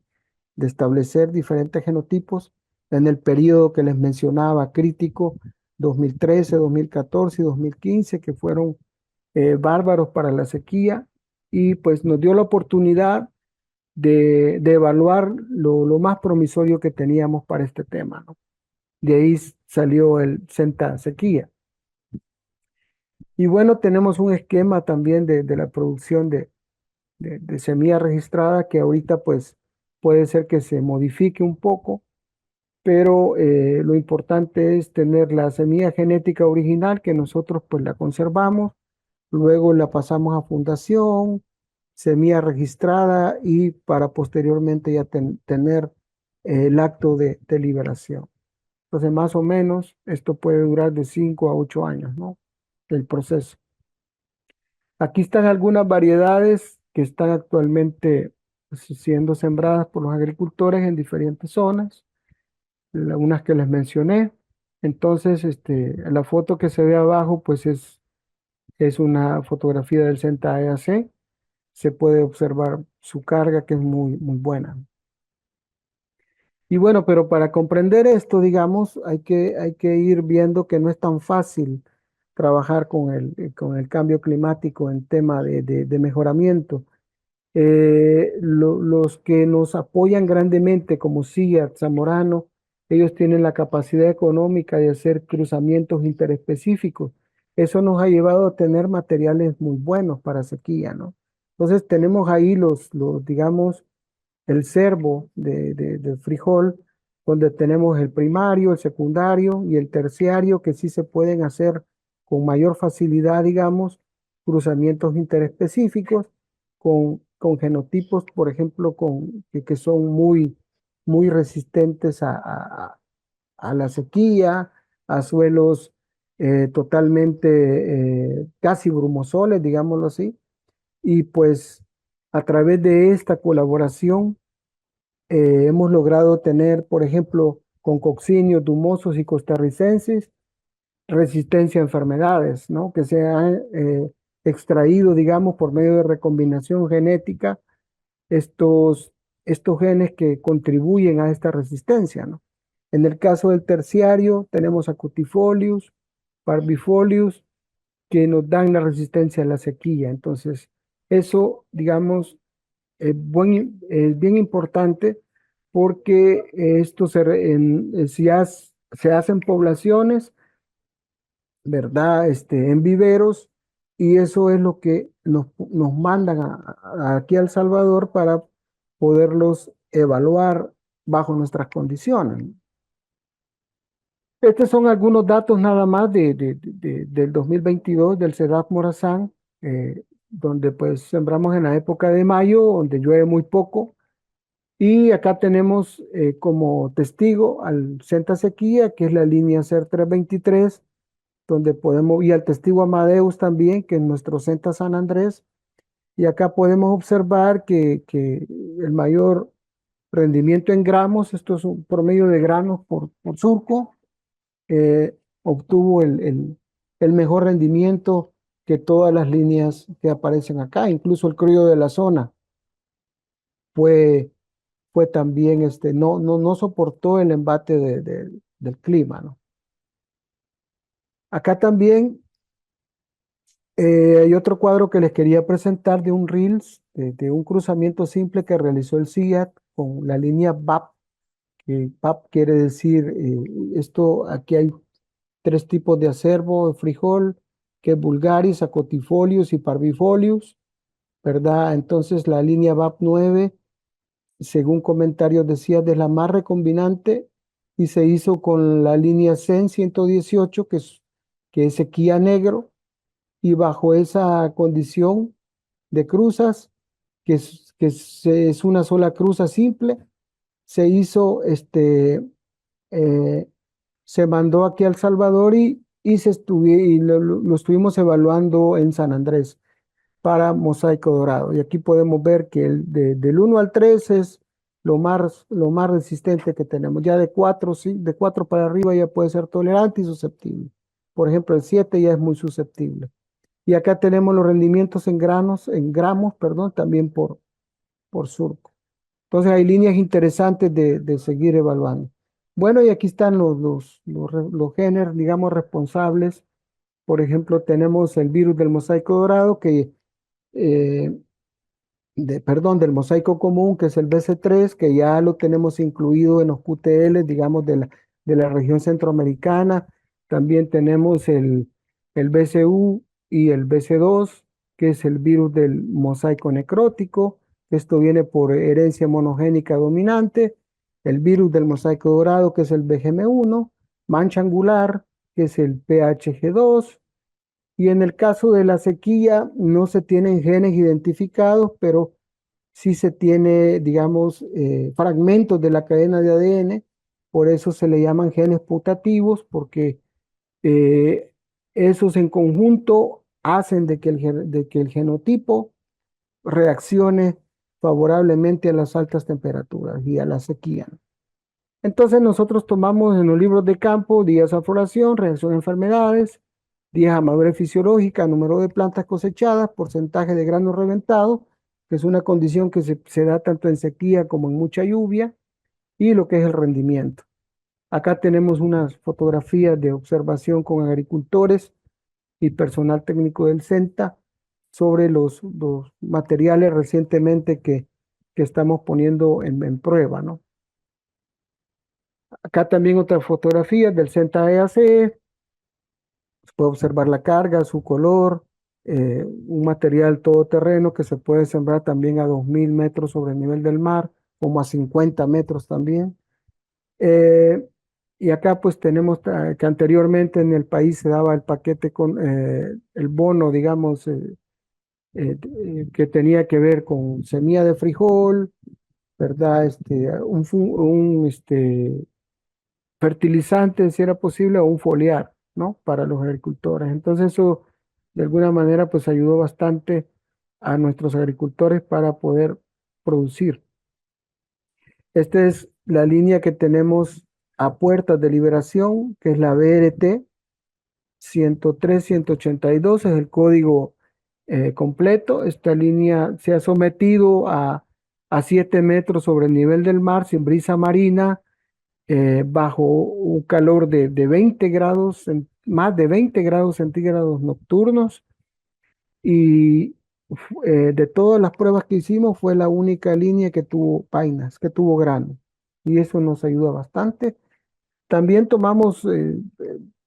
S5: establecer diferentes genotipos en el periodo que les mencionaba, crítico, 2013, 2014 y 2015, que fueron bárbaros para la sequía, y pues nos dio la oportunidad de evaluar lo más promisorio que teníamos para este tema, ¿no? De ahí salió el Senta Sequía. Y bueno, tenemos un esquema también de la producción de semilla registrada que ahorita pues puede ser que se modifique un poco, pero lo importante es tener la semilla genética original que nosotros pues la conservamos, luego la pasamos a fundación, semilla registrada y para posteriormente ya tener el acto de liberación. Entonces, más o menos, esto puede durar de 5 a 8 años, ¿no? El proceso. Aquí están algunas variedades que están actualmente siendo sembradas por los agricultores en diferentes zonas, unas que les mencioné. Entonces, la foto que se ve abajo, pues es una fotografía del Senta EAC. Se puede observar su carga, que es muy, muy buena. Y bueno, pero para comprender esto, digamos, hay que ir viendo que no es tan fácil trabajar con el cambio climático en tema de mejoramiento. Los que nos apoyan grandemente, como SIAT, Zamorano, ellos tienen la capacidad económica de hacer cruzamientos interespecíficos. Eso nos ha llevado a tener materiales muy buenos para sequía, ¿no? Entonces tenemos ahí digamos, el servo del frijol, donde tenemos el primario, el secundario y el terciario, que sí se pueden hacer con mayor facilidad, digamos, cruzamientos interespecíficos con genotipos, por ejemplo, que son muy resistentes a la sequía, a suelos totalmente casi brumosoles, digámoslo así. Y pues a través de esta colaboración hemos logrado tener, por ejemplo, con coccinios dumosos y costarricenses, resistencia a enfermedades, ¿no? Que se han extraído, digamos, por medio de recombinación genética, estos, estos genes que contribuyen a esta resistencia, ¿no? En el caso del terciario, tenemos acutifolius, parvifolius, que nos dan la resistencia a la sequía. Entonces, eso, digamos, es bien importante porque esto se hacen poblaciones, ¿verdad? En viveros, y eso es lo que nos mandan aquí a El Salvador para poderlos evaluar bajo nuestras condiciones. Estos son algunos datos nada más del 2022 del CEDAP Morazán, donde pues sembramos en la época de mayo, donde llueve muy poco. Y acá tenemos como testigo al Centa Sequía, que es la línea CER 323, donde podemos, y al testigo Amadeus también, que es nuestro Centa San Andrés. Y acá podemos observar que el mayor rendimiento en gramos, esto es un promedio de granos por surco, obtuvo el mejor rendimiento que todas las líneas que aparecen acá, incluso el criollo de la zona fue también, no soportó el embate del clima, ¿no? Acá también hay otro cuadro que les quería presentar de un Reels, de un cruzamiento simple que realizó el CIAT con la línea VAP, que VAP quiere decir, aquí hay tres tipos de acervo de frijol, que es vulgaris, acotifolius y parvifolius, ¿verdad? Entonces la línea VAP 9, según comentarios decía, es la más recombinante y se hizo con la línea CEN 118, que es sequía negro, y bajo esa condición de cruzas, es una sola cruza simple, se hizo, se mandó aquí a El Salvador y lo estuvimos evaluando en San Andrés para mosaico dorado. Y aquí podemos ver que del 1 al 3 es lo más resistente que tenemos. Ya de 4, sí, de 4 para arriba ya puede ser tolerante y susceptible. Por ejemplo, el 7 ya es muy susceptible. Y acá tenemos los rendimientos en gramos, perdón, también por surco. Entonces hay líneas interesantes de seguir evaluando. Bueno, y aquí están los genes, digamos, responsables. Por ejemplo, tenemos el virus del mosaico dorado, eh, del mosaico común, que es el BC3, que ya lo tenemos incluido en los QTL, digamos, de la región centroamericana. También tenemos el BCU y el BC2, que es el virus del mosaico necrótico. Esto viene por herencia monogénica dominante. El virus del mosaico dorado, que es el BGM1. Mancha angular, que es el PHG2. Y en el caso de la sequía no se tienen genes identificados, pero sí se tiene, digamos, fragmentos de la cadena de ADN, por eso se le llaman genes putativos, porque esos en conjunto hacen de que el genotipo reaccione favorablemente a las altas temperaturas y a la sequía. Entonces nosotros tomamos en los libros de campo días a floración, reacción a enfermedades, días a madurez fisiológica, número de plantas cosechadas, porcentaje de granos reventados, que es una condición que se da tanto en sequía como en mucha lluvia, y lo que es el rendimiento. Acá tenemos unas fotografías de observación con agricultores y personal técnico del CENTA, sobre los materiales recientemente que estamos poniendo en prueba, ¿no? Acá también otras fotografías del Centa EAC. Se puede observar la carga, su color, un material todoterreno que se puede sembrar también a 2000 metros sobre el nivel del mar, como a 50 metros también. Y acá pues tenemos que anteriormente en el país se daba el paquete con el bono, digamos, que tenía que ver con semilla de frijol, ¿verdad? Fertilizante, si era posible, o un foliar, ¿no? Para los agricultores. Entonces eso de alguna manera pues ayudó bastante a nuestros agricultores para poder producir. Esta es la línea que tenemos a puertas de liberación, que es la BRT 103-182, es el código completo. Esta línea se ha sometido a 7 metros sobre el nivel del mar, sin brisa marina, bajo un calor de 20 grados, más de 20 grados centígrados nocturnos. Y de todas las pruebas que hicimos, fue la única línea que tuvo vainas, que tuvo grano. Y eso nos ayuda bastante. También tomamos,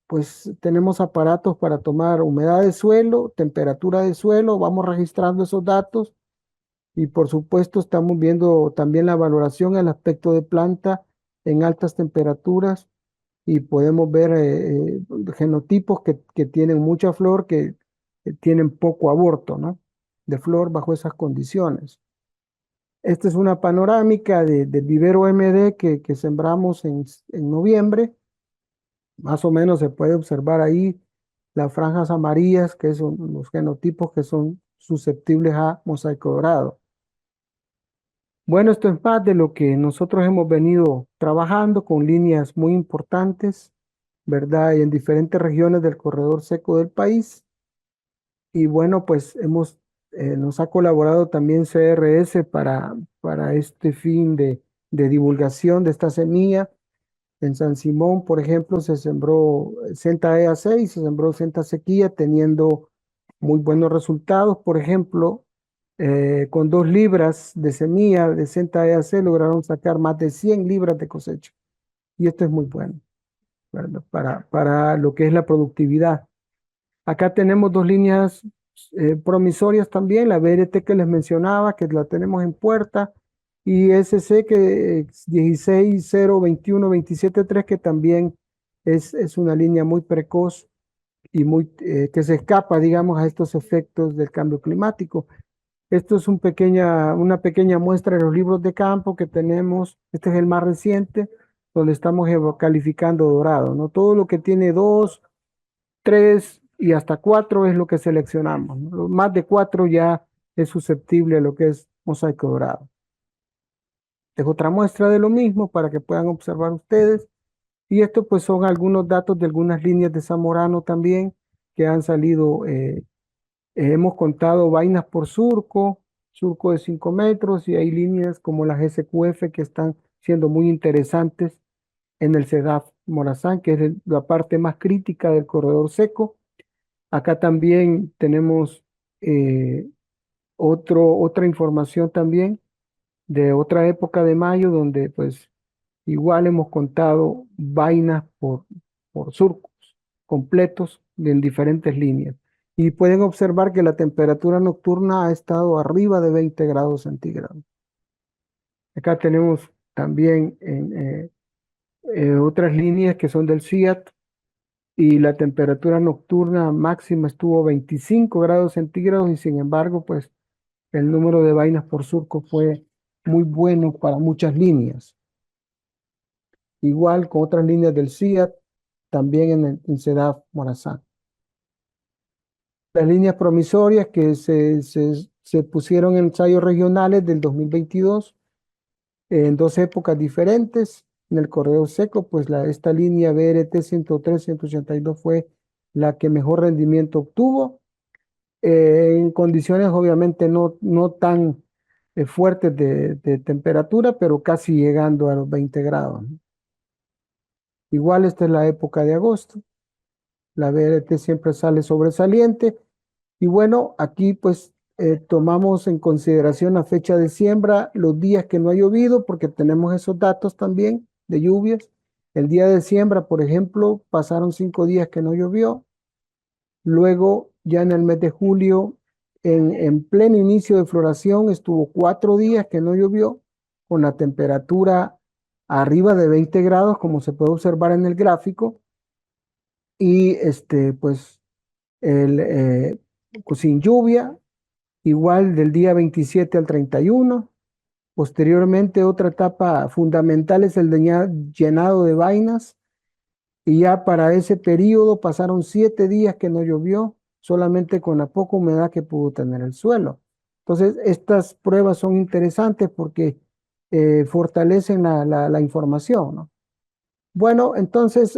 S5: pues tenemos aparatos para tomar humedad de suelo, temperatura de suelo, vamos registrando esos datos. Y por supuesto estamos viendo también la valoración, el aspecto de planta en altas temperaturas, y podemos ver genotipos que tienen mucha flor, que tienen poco aborto, ¿no? De flor bajo esas condiciones. Esta es una panorámica del vivero MD que sembramos en noviembre. Más o menos se puede observar ahí las franjas amarillas, que son los genotipos que son susceptibles a mosaico dorado. Bueno, esto es más de lo que nosotros hemos venido trabajando con líneas muy importantes, ¿verdad? Y en diferentes regiones del corredor seco del país. Y bueno, pues nos ha colaborado también CRS para este fin de divulgación de esta semilla. En San Simón, por ejemplo, se sembró Centa EAC y se sembró Centa Sequía, teniendo muy buenos resultados. Por ejemplo, con 2 libras de semilla de Centa EAC lograron sacar más de 100 libras de cosecha. Y esto es muy bueno, ¿verdad? Para lo que es la productividad. Acá tenemos 2 líneas promisorias también, la BRT que les mencionaba, que la tenemos en puerta, y SC que 16-0-21-27-3, que también es una línea muy precoz y que se escapa, digamos, a estos efectos del cambio climático. Esto es una pequeña muestra de los libros de campo que tenemos. Este es el más reciente, donde estamos calificando dorado, ¿no? Todo lo que tiene 2, 3 y hasta 4 es lo que seleccionamos, ¿no? Más de 4 ya es susceptible a lo que es mosaico dorado. Es otra muestra de lo mismo para que puedan observar ustedes. Y esto pues son algunos datos de algunas líneas de Zamorano también que han salido. Hemos contado vainas por surco de 5 metros, y hay líneas como las SQF que están siendo muy interesantes en el CEDAF Morazán, que es la parte más crítica del corredor seco. Acá también tenemos otra información también de otra época de mayo, donde pues igual hemos contado vainas por surcos completos en diferentes líneas. Y pueden observar que la temperatura nocturna ha estado arriba de 20 grados centígrados. Acá tenemos también otras líneas que son del CIAT, y la temperatura nocturna máxima estuvo 25 grados centígrados, y sin embargo, pues el número de vainas por surco fue muy bueno para muchas líneas. Igual con otras líneas del CIAT, también en CEDAF Morazán. Las líneas promisorias que se pusieron en ensayos regionales del 2022 en 2 épocas diferentes. En el corredor seco, pues esta línea BRT 103-182 fue la que mejor rendimiento obtuvo, en condiciones obviamente no tan fuertes de temperatura, pero casi llegando a los 20 grados, ¿no? Igual esta es la época de agosto. La BRT siempre sale sobresaliente, Y bueno, aquí pues tomamos en consideración la fecha de siembra, los días que no ha llovido, porque tenemos esos datos también de lluvias. El día de siembra, por ejemplo, pasaron 5 días que no llovió. Luego, ya en el mes de julio, en pleno inicio de floración, estuvo 4 días que no llovió, con la temperatura arriba de 20 grados, como se puede observar en el gráfico. Y pues, pues sin lluvia, igual del día 27 al 31. Posteriormente, otra etapa fundamental es el llenado de vainas. Y ya para ese periodo pasaron 7 días que no llovió, solamente con la poca humedad que pudo tener el suelo. Entonces, estas pruebas son interesantes porque fortalecen la información, ¿no? Bueno, entonces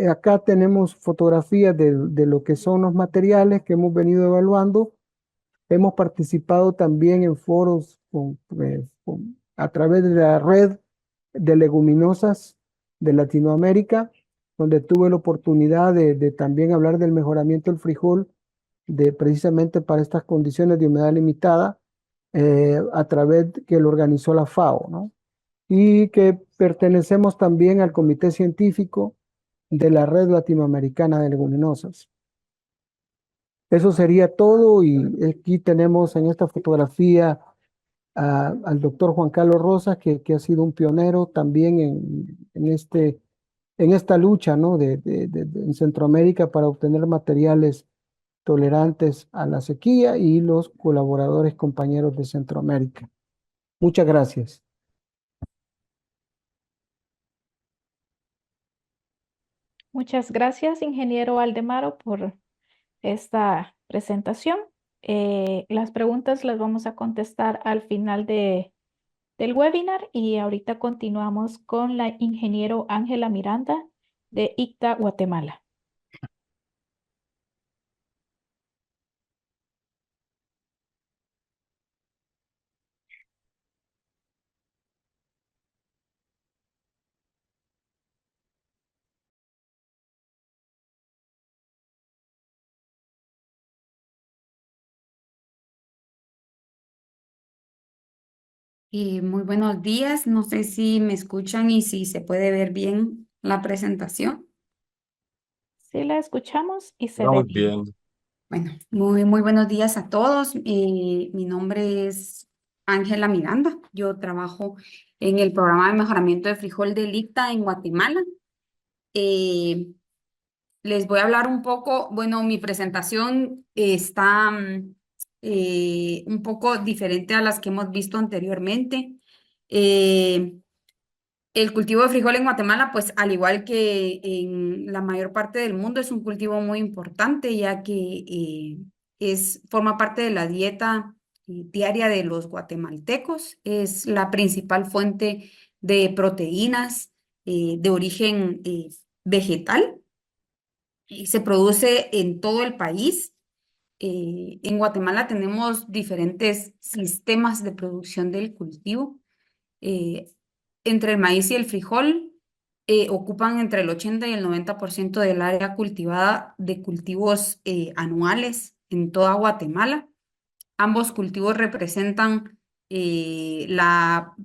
S5: acá tenemos fotografías de lo que son los materiales que hemos venido evaluando. Hemos participado también en foros a través de la red de leguminosas de Latinoamérica, donde tuve la oportunidad de también hablar del mejoramiento del frijol, precisamente para estas condiciones de humedad limitada, a través que lo organizó la FAO, ¿no? Y que pertenecemos también al Comité Científico de la Red Latinoamericana de Leguminosas. Eso sería todo, y aquí tenemos en esta fotografía al doctor Juan Carlos Rosas, que ha sido un pionero también en esta lucha, ¿no? En Centroamérica para obtener materiales tolerantes a la sequía, y los colaboradores compañeros de Centroamérica. Muchas gracias.
S1: Muchas gracias, ingeniero Aldemaro, por esta presentación. Las preguntas las vamos a contestar al final del webinar, y ahorita continuamos con la ingeniero Ángela Miranda de ICTA Guatemala.
S6: Muy buenos días. No sé si me escuchan y si se puede ver bien la presentación.
S1: Sí, la escuchamos y se ve
S7: Vamos
S1: bien.
S7: bien.
S6: Bueno, muy buenos días a todos. Mi nombre es Ángela Miranda. Yo trabajo en el programa de mejoramiento de frijol del ICTA en Guatemala. Eh, Les voy a hablar un poco, bueno, mi presentación está un poco diferente a las que hemos visto anteriormente. Eh, El cultivo de frijol en Guatemala, pues al igual que en la mayor parte del mundo, es un cultivo muy importante, ya que forma parte de la dieta diaria de los guatemaltecos. Es la principal fuente de proteínas de origen vegetal, y se produce en todo el país. En Guatemala tenemos diferentes sistemas de producción del cultivo. eh, Entre el maíz y el frijol ocupan entre el 80 y el 90% del área cultivada de cultivos anuales en toda Guatemala. Ambos cultivos representan la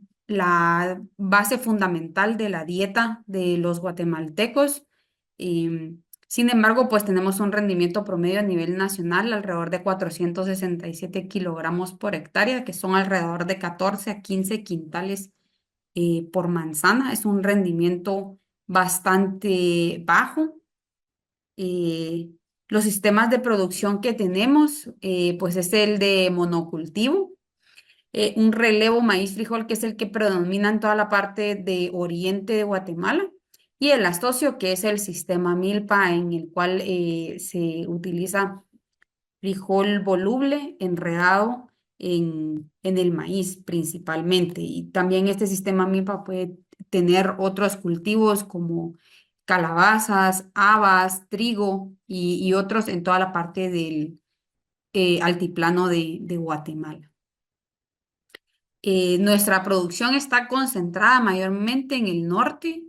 S6: base fundamental de la dieta de los guatemaltecos. Sin embargo, pues tenemos un rendimiento promedio a nivel nacional alrededor de 467 kilogramos por hectárea, que son alrededor de 14 a 15 quintales por manzana. Es un rendimiento bastante bajo. Eh, los sistemas de producción que tenemos, pues es el de monocultivo, un relevo maíz-frijol, que es el que predomina en toda la parte de oriente de Guatemala, y el astocio, que es el sistema milpa, en el cual se utiliza frijol voluble enredado en el maíz principalmente. Y también este sistema MIPA puede tener otros cultivos como calabazas, habas, trigo y otros en toda la parte del altiplano de Guatemala. Nuestra producción está concentrada mayormente en el norte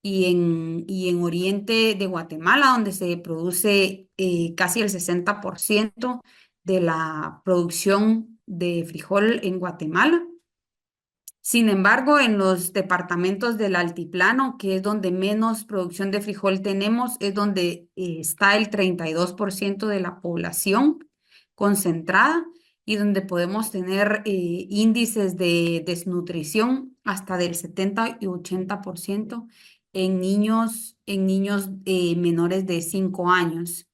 S6: y en oriente de Guatemala, donde se produce casi el 60% de la producción de frijol en Guatemala. Sin embargo, en los departamentos del altiplano, que es donde menos producción de frijol tenemos, es donde está el 32% de la población concentrada y donde podemos tener índices de desnutrición hasta del 70 y 80% en niños menores de 5 años.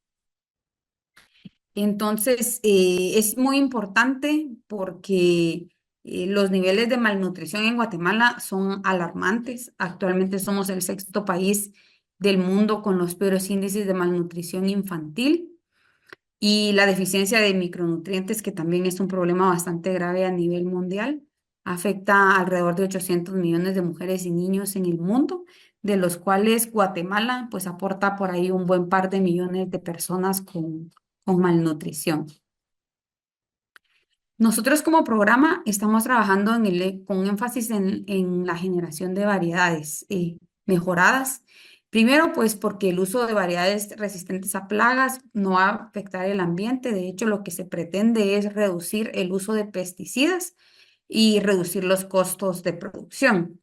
S6: Entonces, es muy importante porque los niveles de malnutrición en Guatemala son alarmantes. Actualmente somos el 6º país del mundo con los peores índices de malnutrición infantil y la deficiencia de micronutrientes, que también es un problema bastante grave a nivel mundial, afecta a alrededor de 800 millones de mujeres y niños en el mundo, de los cuales Guatemala pues aporta por ahí un buen par de millones de personas con malnutrición. Nosotros como programa estamos trabajando con énfasis en la generación de variedades mejoradas. Primero, pues porque el uso de variedades resistentes a plagas no va a afectar el ambiente. De hecho, lo que se pretende es reducir el uso de pesticidas y reducir los costos de producción.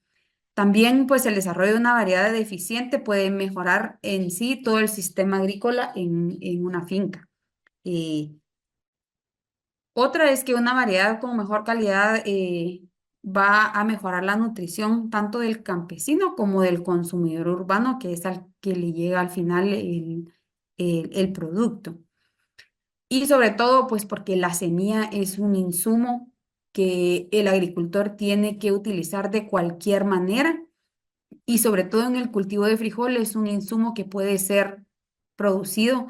S6: También, pues el desarrollo de una variedad eficiente puede mejorar en sí todo el sistema agrícola en una finca. Otra es que una variedad con mejor calidad va a mejorar la nutrición tanto del campesino como del consumidor urbano, que es al que le llega al final el producto. Y sobre todo, pues porque la semilla es un insumo que el agricultor tiene que utilizar de cualquier manera y sobre todo en el cultivo de frijol es un insumo que puede ser producido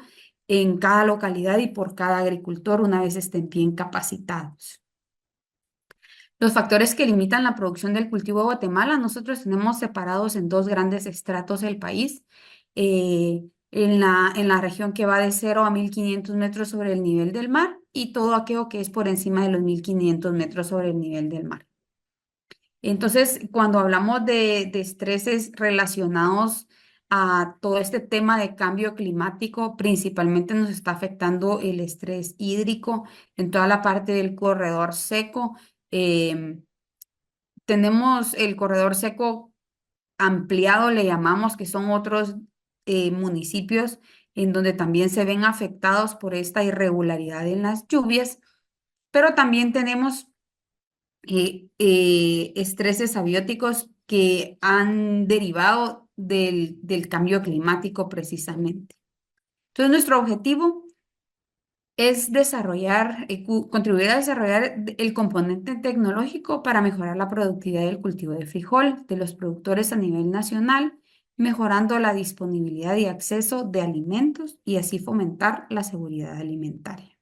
S6: en cada localidad y por cada agricultor una vez estén bien capacitados. Los factores que limitan la producción del cultivo de Guatemala, nosotros tenemos separados en 2 grandes estratos del país. En la región que va de 0 a 1500 metros sobre el nivel del mar y todo aquello que es por encima de los 1500 metros sobre el nivel del mar. Entonces, cuando hablamos de estreses relacionados a todo este tema de cambio climático, principalmente nos está afectando el estrés hídrico en toda la parte del corredor seco. Tenemos el corredor seco ampliado, le llamamos, que son otros municipios en donde también se ven afectados por esta irregularidad en las lluvias, pero también tenemos estreses abióticos que han derivado del cambio climático precisamente. Entonces, nuestro objetivo es contribuir a desarrollar el componente tecnológico para mejorar la productividad del cultivo de frijol de los productores a nivel nacional, mejorando la disponibilidad y acceso de alimentos y así fomentar la seguridad alimentaria.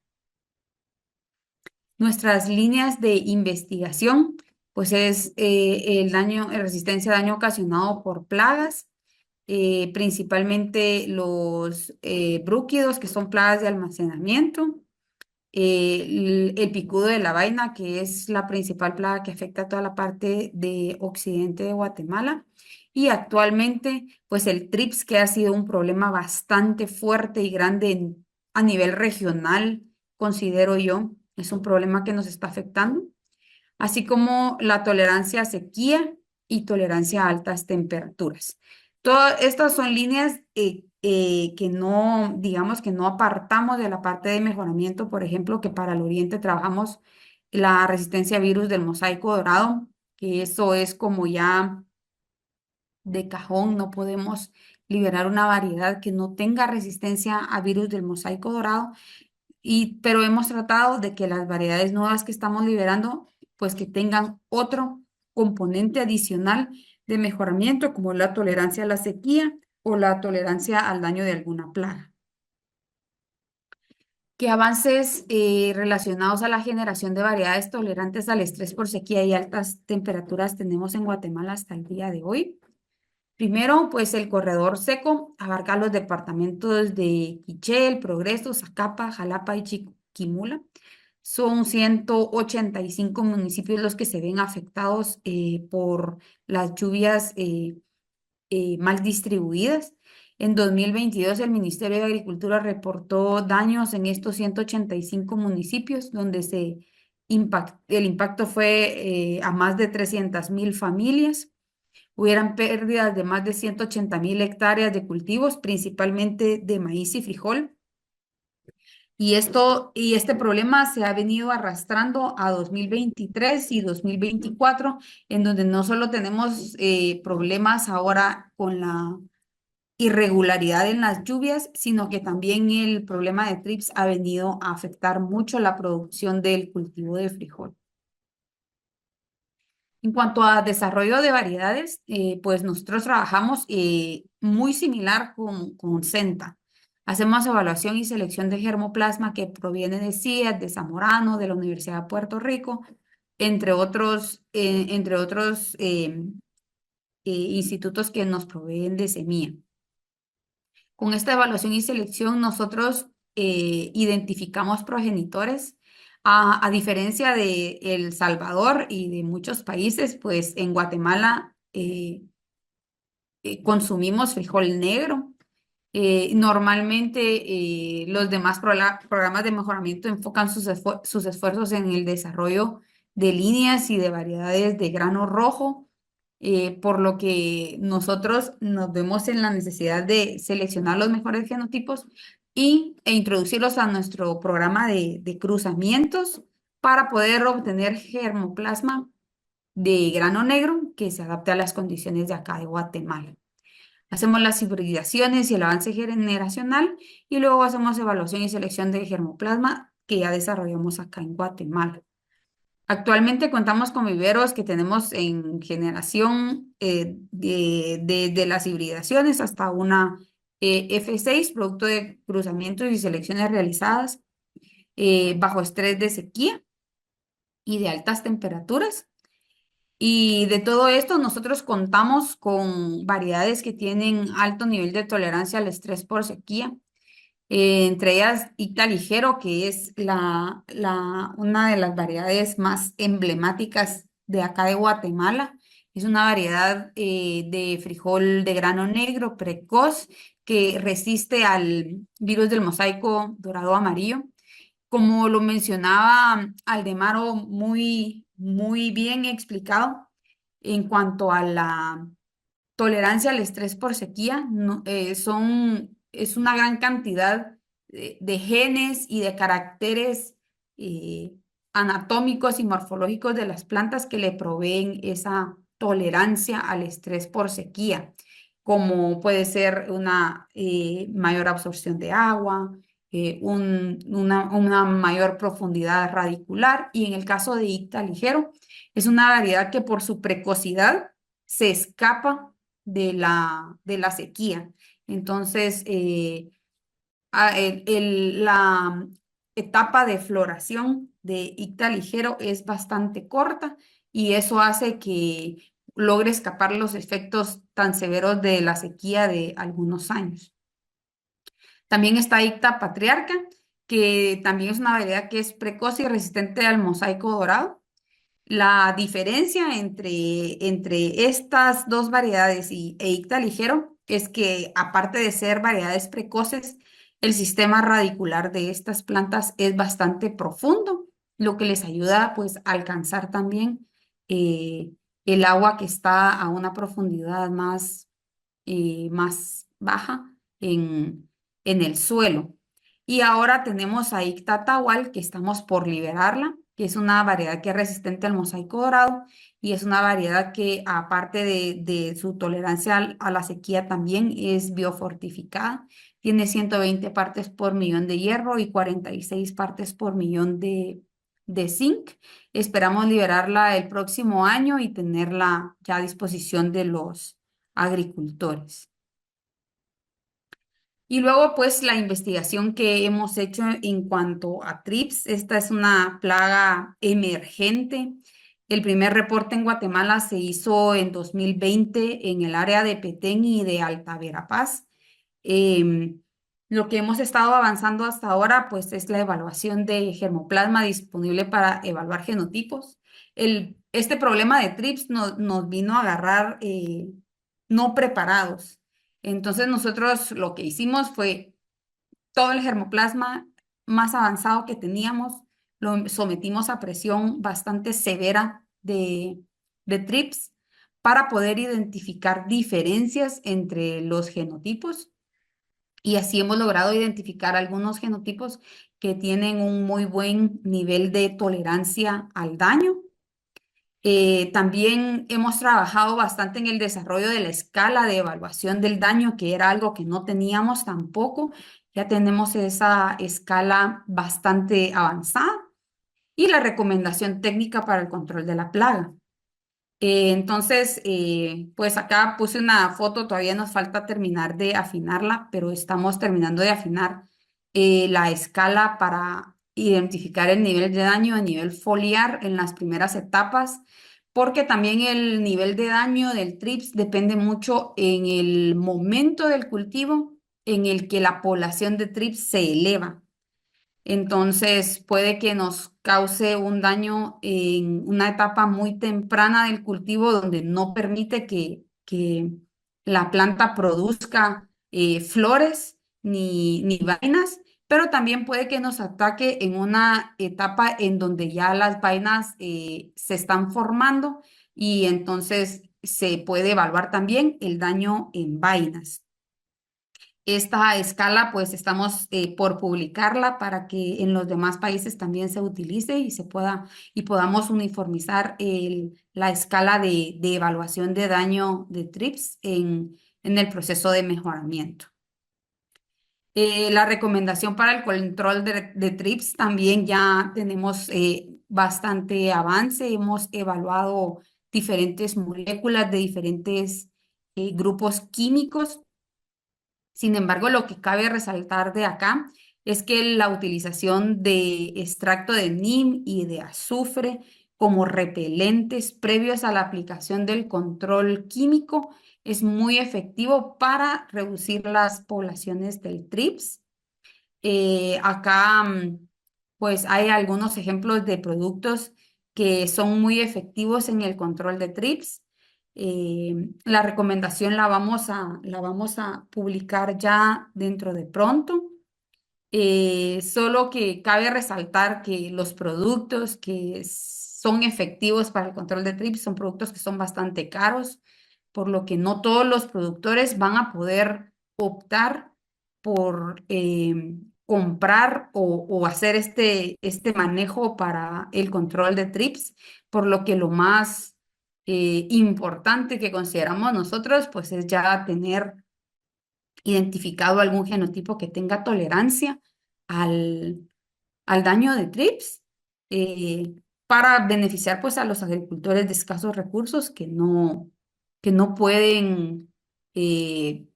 S6: Nuestras líneas de investigación, pues es resistencia a daño ocasionado por plagas, principalmente los brúquidos, que son plagas de almacenamiento, el picudo de la vaina, que es la principal plaga que afecta a toda la parte de occidente de Guatemala, y actualmente, pues el TRIPS, que ha sido un problema bastante fuerte y grande a nivel regional, considero yo, es un problema que nos está afectando, así como la tolerancia a sequía y tolerancia a altas temperaturas. Todas estas son líneas que no, digamos que no apartamos de la parte de mejoramiento, por ejemplo, que para el oriente trabajamos la resistencia a virus del mosaico dorado, que eso es como ya de cajón, no podemos liberar una variedad que no tenga resistencia a virus del mosaico dorado, pero hemos tratado de que las variedades nuevas que estamos liberando, pues que tengan otro componente adicional de mejoramiento, como la tolerancia a la sequía o la tolerancia al daño de alguna plaga. ¿Qué avances relacionados a la generación de variedades tolerantes al estrés por sequía y altas temperaturas tenemos en Guatemala hasta el día de hoy? Primero, pues el corredor seco abarca los departamentos de Quiché, El Progreso, Zacapa, Jalapa y Chiquimula. Son 185 municipios los que se ven afectados por las lluvias mal distribuidas. En 2022, el Ministerio de Agricultura reportó daños en estos 185 municipios, donde el impacto fue a más de 300.000 familias. Hubieran pérdidas de más de 180.000 hectáreas de cultivos, principalmente de maíz y frijol. Y este problema se ha venido arrastrando a 2023 y 2024, en donde no solo tenemos problemas ahora con la irregularidad en las lluvias, sino que también el problema de trips ha venido a afectar mucho la producción del cultivo de frijol. En cuanto a desarrollo de variedades, pues nosotros trabajamos muy similar con Senta. Hacemos evaluación y selección de germoplasma que proviene de CIET, de Zamorano, de la Universidad de Puerto Rico, entre otros institutos que nos proveen de semilla. Con esta evaluación y selección, nosotros identificamos progenitores. A diferencia de El Salvador y de muchos países, pues en Guatemala consumimos frijol negro. Normalmente los demás programas de mejoramiento enfocan sus esfuerzos en el desarrollo de líneas y de variedades de grano rojo, por lo que nosotros nos vemos en la necesidad de seleccionar los mejores genotipos e introducirlos a nuestro programa de cruzamientos para poder obtener germoplasma de grano negro que se adapte a las condiciones de acá de Guatemala. Hacemos las hibridaciones y el avance generacional y luego hacemos evaluación y selección de germoplasma que ya desarrollamos acá en Guatemala. Actualmente contamos con viveros que tenemos en generación de las hibridaciones hasta una F6, producto de cruzamientos y selecciones realizadas bajo estrés de sequía y de altas temperaturas. Y de todo esto, nosotros contamos con variedades que tienen alto nivel de tolerancia al estrés por sequía. Entre ellas, Icta Ligero, que es una de las variedades más emblemáticas de acá de Guatemala. Es una variedad de frijol de grano negro precoz que resiste al virus del mosaico dorado amarillo. Como lo mencionaba Aldemaro, muy bien explicado en cuanto a la tolerancia al estrés por sequía, es una gran cantidad de genes y de caracteres anatómicos y morfológicos de las plantas que le proveen esa tolerancia al estrés por sequía, como puede ser una mayor absorción de agua, una mayor profundidad radicular, y en el caso de Icta Ligero, es una variedad que por su precocidad se escapa de la sequía. Entonces, la etapa de floración de Icta Ligero es bastante corta y eso hace que logre escapar los efectos tan severos de la sequía de algunos años. También está Icta Patriarca, que también es una variedad que es precoz y resistente al mosaico dorado. La diferencia entre estas dos variedades e Icta Ligero es que, aparte de ser variedades precoces, el sistema radicular de estas plantas es bastante profundo, lo que les ayuda pues a alcanzar también el agua que está a una profundidad más baja en el suelo. Y ahora tenemos a Icta Tahual, que estamos por liberarla, que es una variedad que es resistente al mosaico dorado y es una variedad que, aparte de su tolerancia a la sequía, también es biofortificada. Tiene 120 partes por millón de hierro y 46 partes por millón de zinc. Esperamos liberarla el próximo año y tenerla ya a disposición de los agricultores. Y luego, pues, la investigación que hemos hecho en cuanto a trips. Esta es una plaga emergente. El primer reporte en Guatemala se hizo en 2020 en el área de Petén y de Alta Verapaz. Lo que hemos estado avanzando hasta ahora, pues, es la evaluación de germoplasma disponible para evaluar genotipos. Este problema de trips nos vino a agarrar no preparados. Entonces nosotros lo que hicimos fue todo el germoplasma más avanzado que teníamos, lo sometimos a presión bastante severa de TRIPS para poder identificar diferencias entre los genotipos. Y así hemos logrado identificar algunos genotipos que tienen un muy buen nivel de tolerancia al daño. También hemos trabajado bastante en el desarrollo de la escala de evaluación del daño, que era algo que no teníamos tampoco. Ya tenemos esa escala bastante avanzada y la recomendación técnica para el control de la plaga. Entonces, pues acá puse una foto, todavía nos falta terminar de afinarla, pero estamos terminando de afinar la escala para identificar el nivel de daño a nivel foliar en las primeras etapas, porque también el nivel de daño del TRIPS depende mucho en el momento del cultivo en el que la población de TRIPS se eleva. Entonces puede que nos cause un daño en una etapa muy temprana del cultivo donde no permite que la planta produzca flores ni vainas, pero también puede que nos ataque en una etapa en donde ya las vainas se están formando y entonces se puede evaluar también el daño en vainas. Esta escala, pues estamos por publicarla para que en los demás países también se utilice y podamos uniformizar la escala de evaluación de daño de TRIPS en el proceso de mejoramiento. La recomendación para el control de TRIPS también ya tenemos bastante avance. Hemos evaluado diferentes moléculas de diferentes grupos químicos. Sin embargo, lo que cabe resaltar de acá es que la utilización de extracto de NIM y de azufre como repelentes previos a la aplicación del control químico es muy efectivo para reducir las poblaciones del TRIPS. Acá, pues hay algunos ejemplos de productos que son muy efectivos en el control de TRIPS. La recomendación la vamos a publicar ya dentro de pronto. Solo que cabe resaltar que los productos que son efectivos para el control de TRIPS son productos que son bastante caros, por lo que no todos los productores van a poder optar por comprar o hacer este manejo para el control de TRIPS, por lo que lo más importante que consideramos nosotros pues es ya tener identificado algún genotipo que tenga tolerancia al daño de TRIPS para beneficiar pues a los agricultores de escasos recursos que no pueden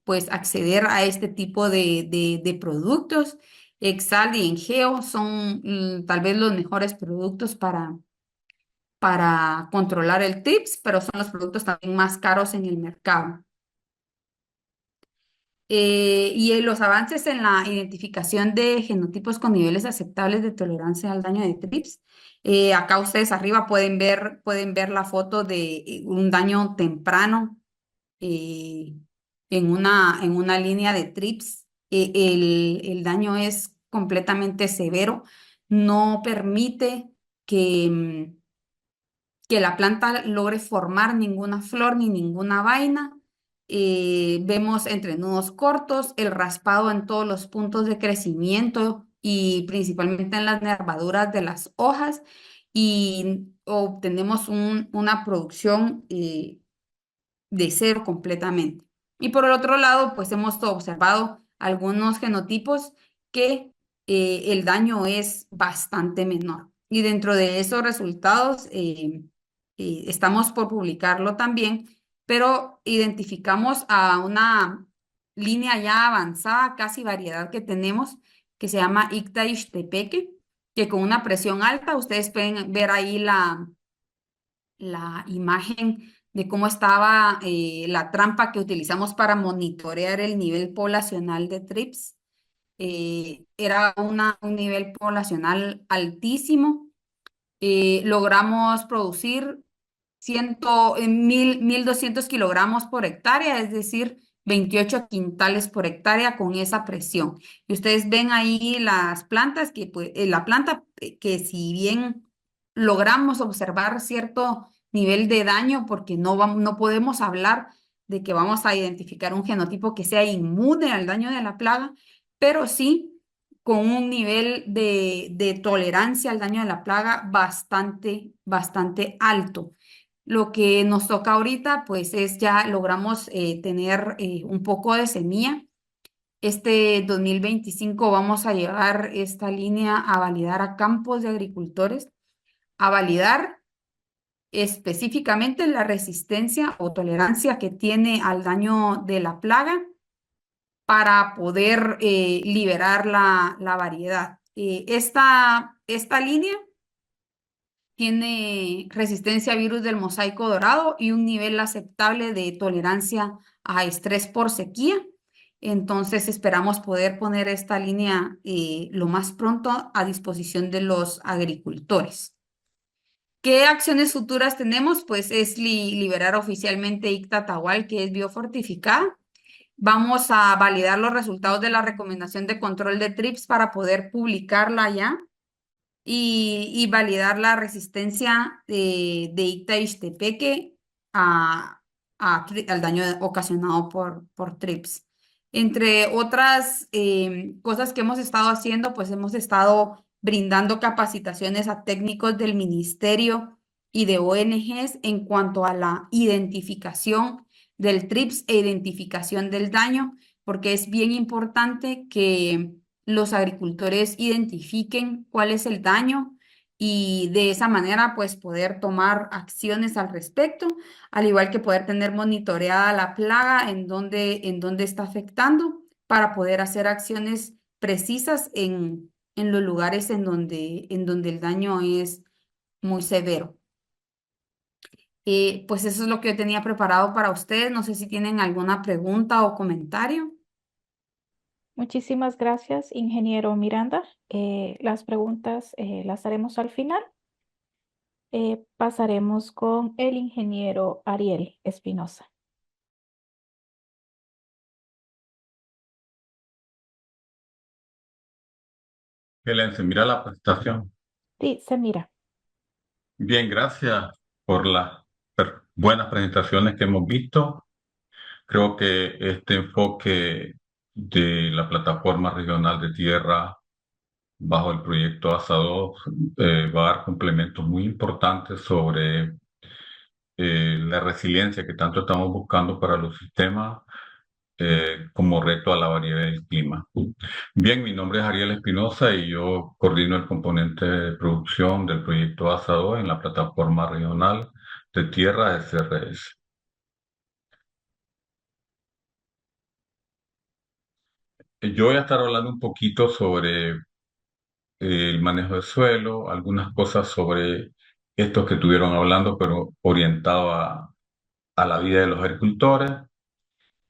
S6: pues acceder a este tipo de productos. Exal y Engeo son tal vez los mejores productos para controlar el TRIPS, pero son los productos también más caros en el mercado. Y en los avances en la identificación de genotipos con niveles aceptables de tolerancia al daño de TRIPS. Acá ustedes arriba pueden ver la foto de un daño temprano en una línea de TRIPS. El daño es completamente severo, no permite que la planta logre formar ninguna flor ni ninguna vaina. Vemos entrenudos cortos, el raspado en todos los puntos de crecimiento y principalmente en las nervaduras de las hojas y obtenemos una producción de cero completamente. Y por el otro lado, pues hemos observado algunos genotipos que el daño es bastante menor. Y dentro de esos resultados, estamos por publicarlo también, pero identificamos a una línea ya avanzada, casi variedad que tenemos, que se llama Icta ixtepeque, que con una presión alta, ustedes pueden ver ahí la imagen de cómo estaba la trampa que utilizamos para monitorear el nivel poblacional de TRIPS. Era un nivel poblacional altísimo. Logramos producir 1.200 kilogramos por hectárea, es decir, 28 quintales por hectárea con esa presión. Y ustedes ven ahí las plantas, que pues, la planta que si bien logramos observar cierto nivel de daño, porque no podemos hablar de que vamos a identificar un genotipo que sea inmune al daño de la plaga, pero sí con un nivel de tolerancia al daño de la plaga bastante alto. Lo que nos toca ahorita, pues es ya logramos tener un poco de semilla. Este 2025 vamos a llevar esta línea a validar a campos de agricultores, a validar específicamente la resistencia o tolerancia que tiene al daño de la plaga para poder liberar la variedad. Esta línea tiene resistencia a virus del mosaico dorado y un nivel aceptable de tolerancia a estrés por sequía. Entonces esperamos poder poner esta línea lo más pronto a disposición de los agricultores. ¿Qué acciones futuras tenemos? Pues es liberar oficialmente ICTA Tahual, que es biofortificada. Vamos a validar los resultados de la recomendación de control de TRIPS para poder publicarla ya y validar la resistencia de ICTA Ixtepeque al daño ocasionado por TRIPS. Entre otras cosas que hemos estado haciendo, pues hemos estado brindando capacitaciones a técnicos del ministerio y de ONGs en cuanto a la identificación del TRIPS e identificación del daño, porque es bien importante que los agricultores identifiquen cuál es el daño y de esa manera pues poder tomar acciones al respecto, al igual que poder tener monitoreada la plaga en dónde está afectando para poder hacer acciones precisas en los lugares en donde el daño es muy severo. Pues eso es lo que yo tenía preparado para ustedes. No sé si tienen alguna pregunta o comentario.
S1: Muchísimas gracias, ingeniero Miranda. Las preguntas las haremos al final. Pasaremos con el ingeniero Ariel Espinosa.
S7: Helen, ¿se mira la presentación?
S1: Sí, se mira.
S7: Bien, gracias por las buenas presentaciones que hemos visto. Creo que este enfoque de la plataforma regional de tierra bajo el proyecto ASA2 va a dar complementos muy importantes sobre la resiliencia que tanto estamos buscando para los sistemas como reto a la variedad del clima. Bien, mi nombre es Ariel Espinosa y yo coordino el componente de producción del proyecto ASA2 en la plataforma regional de tierra SRS. Yo voy a estar hablando un poquito sobre el manejo de suelo, algunas cosas sobre estos que estuvieron hablando, pero orientado a la vida de los agricultores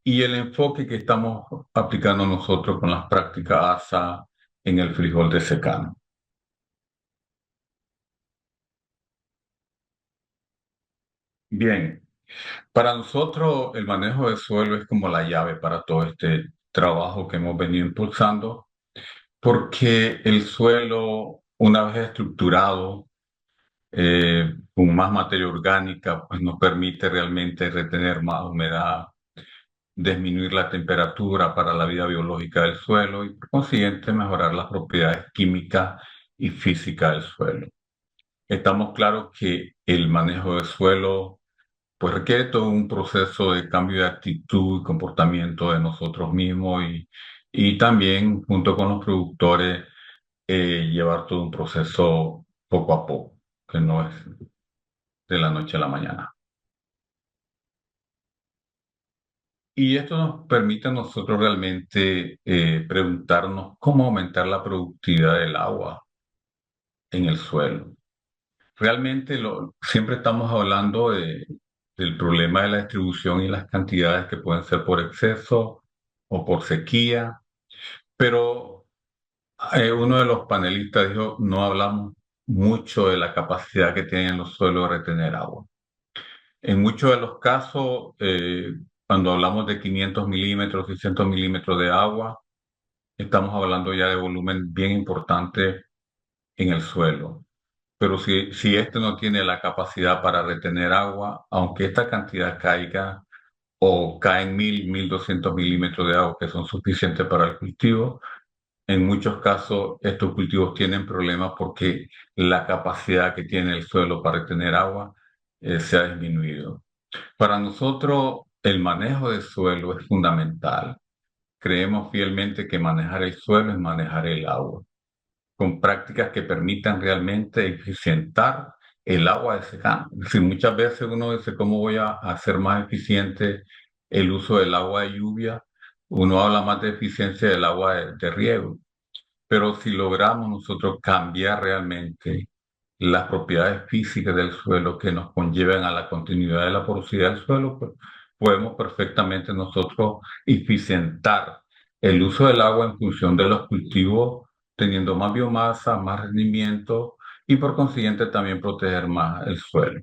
S7: y el enfoque que estamos aplicando nosotros con las prácticas ASA en el frijol de secano. Bien, para nosotros el manejo de suelo es como la llave para todo este trabajo que hemos venido impulsando, porque el suelo, una vez estructurado, con más materia orgánica, pues nos permite realmente retener más humedad, disminuir la temperatura para la vida biológica del suelo y por consiguiente mejorar las propiedades químicas y físicas del suelo. Estamos claros que el manejo del suelo pues requiere todo un proceso de cambio de actitud y comportamiento de nosotros mismos y también junto con los productores llevar todo un proceso poco a poco, que no es de la noche a la mañana. Y esto nos permite a nosotros realmente preguntarnos cómo aumentar la productividad del agua en el suelo. Realmente siempre estamos hablando del problema de la distribución y las cantidades que pueden ser por exceso o por sequía, pero uno de los panelistas dijo, no hablamos mucho de la capacidad que tienen los suelos de retener agua. En muchos de los casos, Cuando hablamos de 500 milímetros, 600 milímetros de agua, estamos hablando ya de volumen bien importante en el suelo. Pero si este no tiene la capacidad para retener agua, aunque esta cantidad caiga o caen 1.200 milímetros de agua que son suficientes para el cultivo, en muchos casos estos cultivos tienen problemas porque la capacidad que tiene el suelo para retener agua se ha disminuido. Para nosotros, el manejo del suelo es fundamental. Creemos fielmente que manejar el suelo es manejar el agua, con prácticas que permitan realmente eficientar el agua de secano. Es decir, muchas veces uno dice, ¿cómo voy a hacer más eficiente el uso del agua de lluvia? Uno habla más de eficiencia del agua de riego. Pero si logramos nosotros cambiar realmente las propiedades físicas del suelo que nos conllevan a la continuidad de la porosidad del suelo, pues podemos perfectamente nosotros eficientar el uso del agua en función de los cultivos, teniendo más biomasa, más rendimiento y por consiguiente también proteger más el suelo.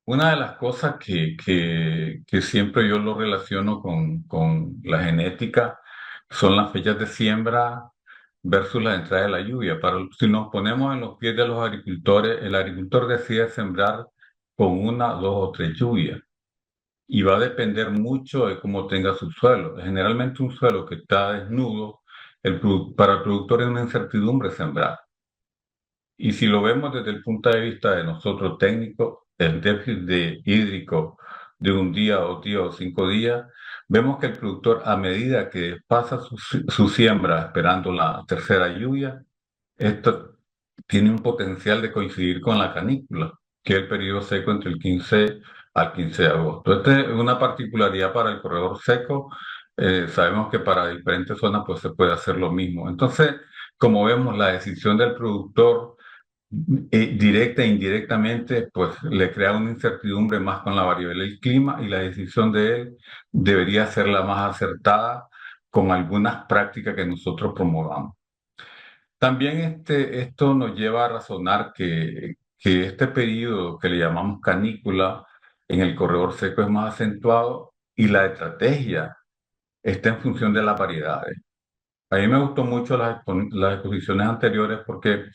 S7: Una de las cosas que siempre yo lo relaciono con la genética son las fechas de siembra versus la entrada de la lluvia. Si nos ponemos en los pies de los agricultores, el agricultor decide sembrar con una, dos o tres lluvias y va a depender mucho de cómo tenga su suelo. Generalmente un suelo que está desnudo, para el productor es una incertidumbre sembrar. Y si lo vemos desde el punto de vista de nosotros técnicos, el déficit hídrico de un día, 2 días o 5 días, vemos que el productor a medida que pasa su siembra esperando la tercera lluvia, esto tiene un potencial de coincidir con la canícula, que es el periodo seco entre el 15 al 15 de agosto. Esta es una particularidad para el corredor seco. Sabemos que para diferentes zonas pues, se puede hacer lo mismo. Entonces, como vemos, la decisión del productor directa e indirectamente, pues le crea una incertidumbre más con la variable del clima y la decisión de él debería ser la más acertada con algunas prácticas que nosotros promovamos. También esto nos lleva a razonar que este periodo que le llamamos canícula en el corredor seco es más acentuado y la estrategia está en función de las variedades. A mí me gustó mucho las exposiciones anteriores porque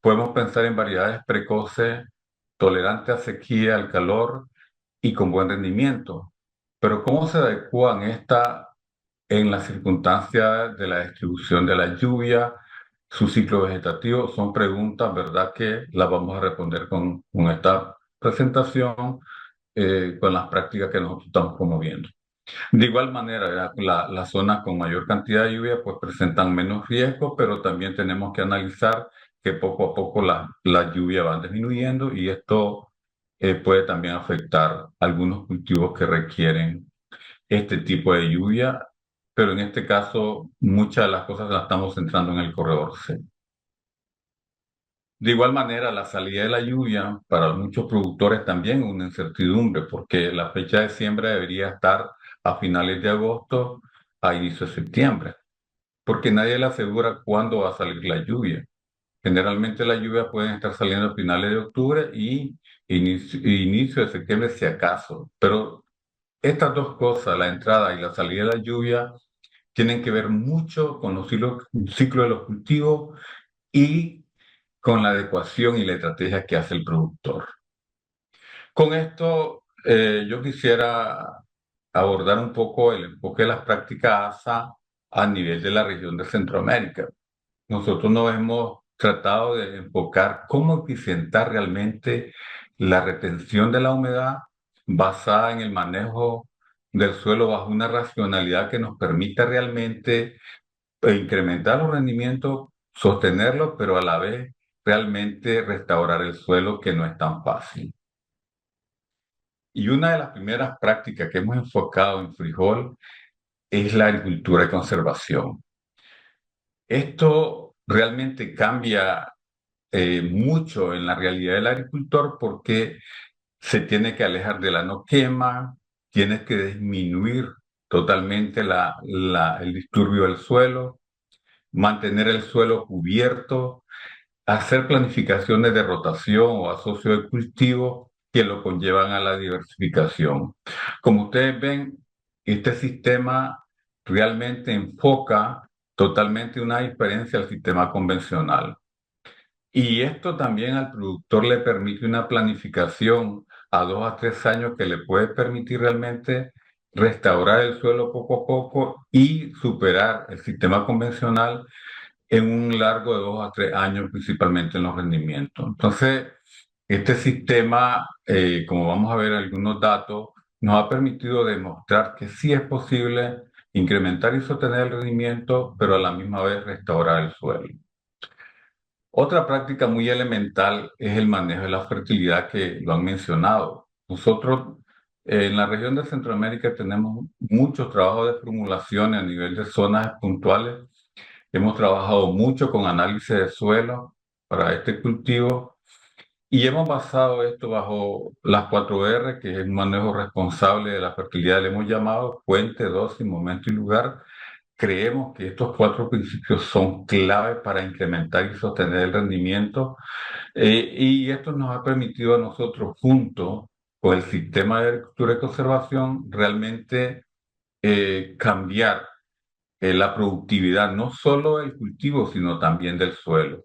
S7: podemos pensar en variedades precoces, tolerantes a sequía, al calor y con buen rendimiento. Pero ¿cómo se adecúan estas en las circunstancias de la distribución de la lluvia, su ciclo vegetativo? Son preguntas, ¿verdad?, que las vamos a responder con esta presentación, con las prácticas que nosotros estamos promoviendo. De igual manera, las zonas con mayor cantidad de lluvia pues presentan menos riesgo, pero también tenemos que analizar que poco a poco las lluvias van disminuyendo y esto puede también afectar algunos cultivos que requieren este tipo de lluvia, pero en este caso muchas de las cosas las estamos centrando en el corredor seco. De igual manera, la salida de la lluvia para muchos productores también es una incertidumbre, porque la fecha de siembra debería estar a finales de agosto, a inicio de septiembre, porque nadie le asegura cuándo va a salir la lluvia. Generalmente las lluvias pueden estar saliendo a finales de octubre y inicio de septiembre si acaso, pero estas dos cosas, la entrada y la salida de la lluvia, tienen que ver mucho con los ciclos de los cultivos y con la adecuación y la estrategia que hace el productor. Con esto, yo quisiera abordar un poco el enfoque de las prácticas ASA a nivel de la región de Centroamérica. Nosotros nos hemos tratado de enfocar cómo eficientar realmente la retención de la humedad basada en el manejo del suelo bajo una racionalidad que nos permita realmente incrementar los rendimientos, sostenerlos, pero a la vez realmente restaurar el suelo, que no es tan fácil. Y una de las primeras prácticas que hemos enfocado en frijol es la agricultura de conservación. Esto realmente cambia mucho en la realidad del agricultor porque se tiene que alejar de la no quema, tienes que disminuir totalmente el disturbio del suelo, mantener el suelo cubierto, hacer planificaciones de rotación o asocio de cultivo que lo conllevan a la diversificación. Como ustedes ven, este sistema realmente enfoca totalmente una diferencia al sistema convencional. Y esto también al productor le permite una planificación a 2 a 3 años que le puede permitir realmente restaurar el suelo poco a poco y superar el sistema convencional en un largo de 2 a 3 años, principalmente en los rendimientos. Entonces, este sistema, como vamos a ver algunos datos, nos ha permitido demostrar que sí es posible incrementar y sostener el rendimiento, pero a la misma vez restaurar el suelo. Otra práctica muy elemental es el manejo de la fertilidad que lo han mencionado. Nosotros en la región de Centroamérica tenemos muchos trabajos de formulación a nivel de zonas puntuales. Hemos trabajado mucho con análisis de suelo para este cultivo y hemos basado esto bajo las 4R, que es el manejo responsable de la fertilidad. Le hemos llamado fuente, dosis, momento y lugar. Creemos que estos 4 principios son clave para incrementar y sostener el rendimiento, y esto nos ha permitido a nosotros, junto con el sistema de agricultura y conservación, realmente cambiar la productividad, no solo del cultivo, sino también del suelo.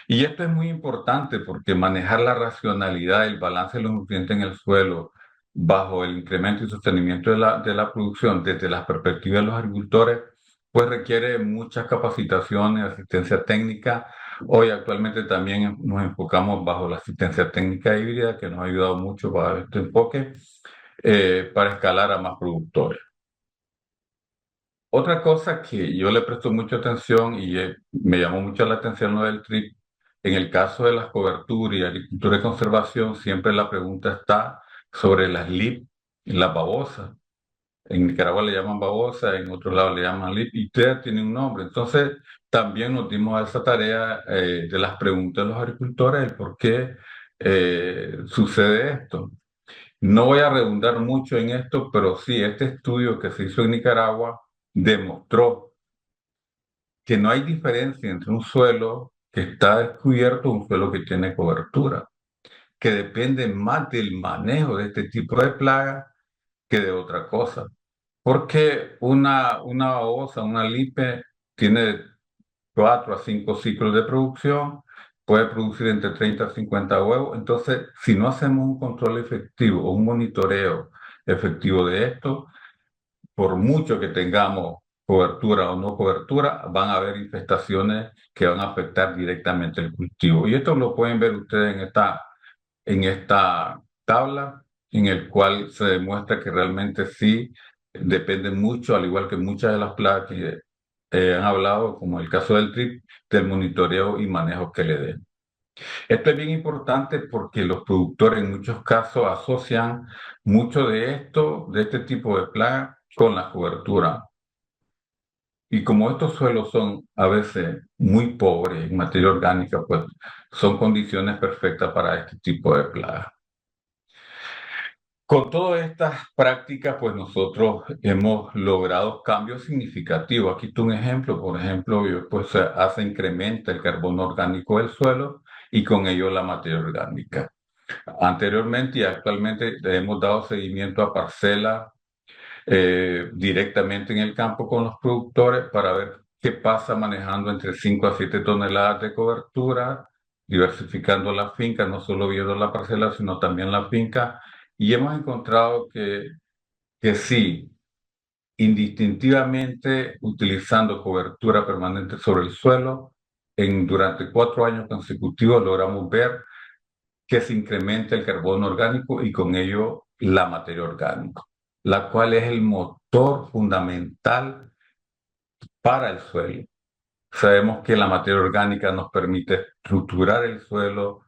S7: Y esto es muy importante porque manejar la racionalidad, el balance de los nutrientes en el suelo bajo el incremento y sostenimiento de la producción desde la perspectiva de los agricultores, pues requiere muchas capacitaciones, asistencia técnica. Hoy actualmente también nos enfocamos bajo la asistencia técnica híbrida, que nos ha ayudado mucho para este enfoque, para escalar a más productores. Otra cosa que yo le presto mucha atención y me llamó mucho la atención lo del TRIP, en el caso de las coberturas y agricultura de conservación, siempre la pregunta está sobre las LIP y las babosas. En Nicaragua le llaman babosa, en otros lados le llaman LIP, y ustedes tienen un nombre. Entonces, también nos dimos a esa tarea de las preguntas de los agricultores, el por qué sucede esto. No voy a redundar mucho en esto, pero sí, este estudio que se hizo en Nicaragua demostró que no hay diferencia entre un suelo que está descubierto y un suelo que tiene cobertura, que depende más del manejo de este tipo de plaga que de otra cosa. Porque una babosa, una lipe, tiene 4 a 5 ciclos de producción, puede producir entre 30 a 50 huevos. Entonces, si no hacemos un control efectivo o un monitoreo efectivo de esto, por mucho que tengamos cobertura o no cobertura, van a haber infestaciones que van a afectar directamente el cultivo. Y esto lo pueden ver ustedes en esta tabla, en el cual se demuestra que realmente sí depende mucho, al igual que muchas de las plagas que han hablado, como el caso del TRIP, del monitoreo y manejo que le den. Esto es bien importante porque los productores en muchos casos asocian mucho de esto, de este tipo de plaga, con la cobertura. Y como estos suelos son a veces muy pobres en materia orgánica, pues son condiciones perfectas para este tipo de plagas. Con todas estas prácticas, pues nosotros hemos logrado cambios significativos. Aquí está un ejemplo, por ejemplo, pues se incrementa el carbono orgánico del suelo y con ello la materia orgánica. Anteriormente y actualmente le hemos dado seguimiento a parcelas directamente en el campo con los productores para ver qué pasa manejando entre 5 a 7 toneladas de cobertura, diversificando la finca, no solo viendo la parcela, sino también la finca. Y hemos encontrado que sí, indistintivamente utilizando cobertura permanente sobre el suelo, durante 4 años consecutivos logramos ver que se incrementa el carbono orgánico y con ello la materia orgánica, la cual es el motor fundamental para el suelo. Sabemos que la materia orgánica nos permite estructurar el suelo,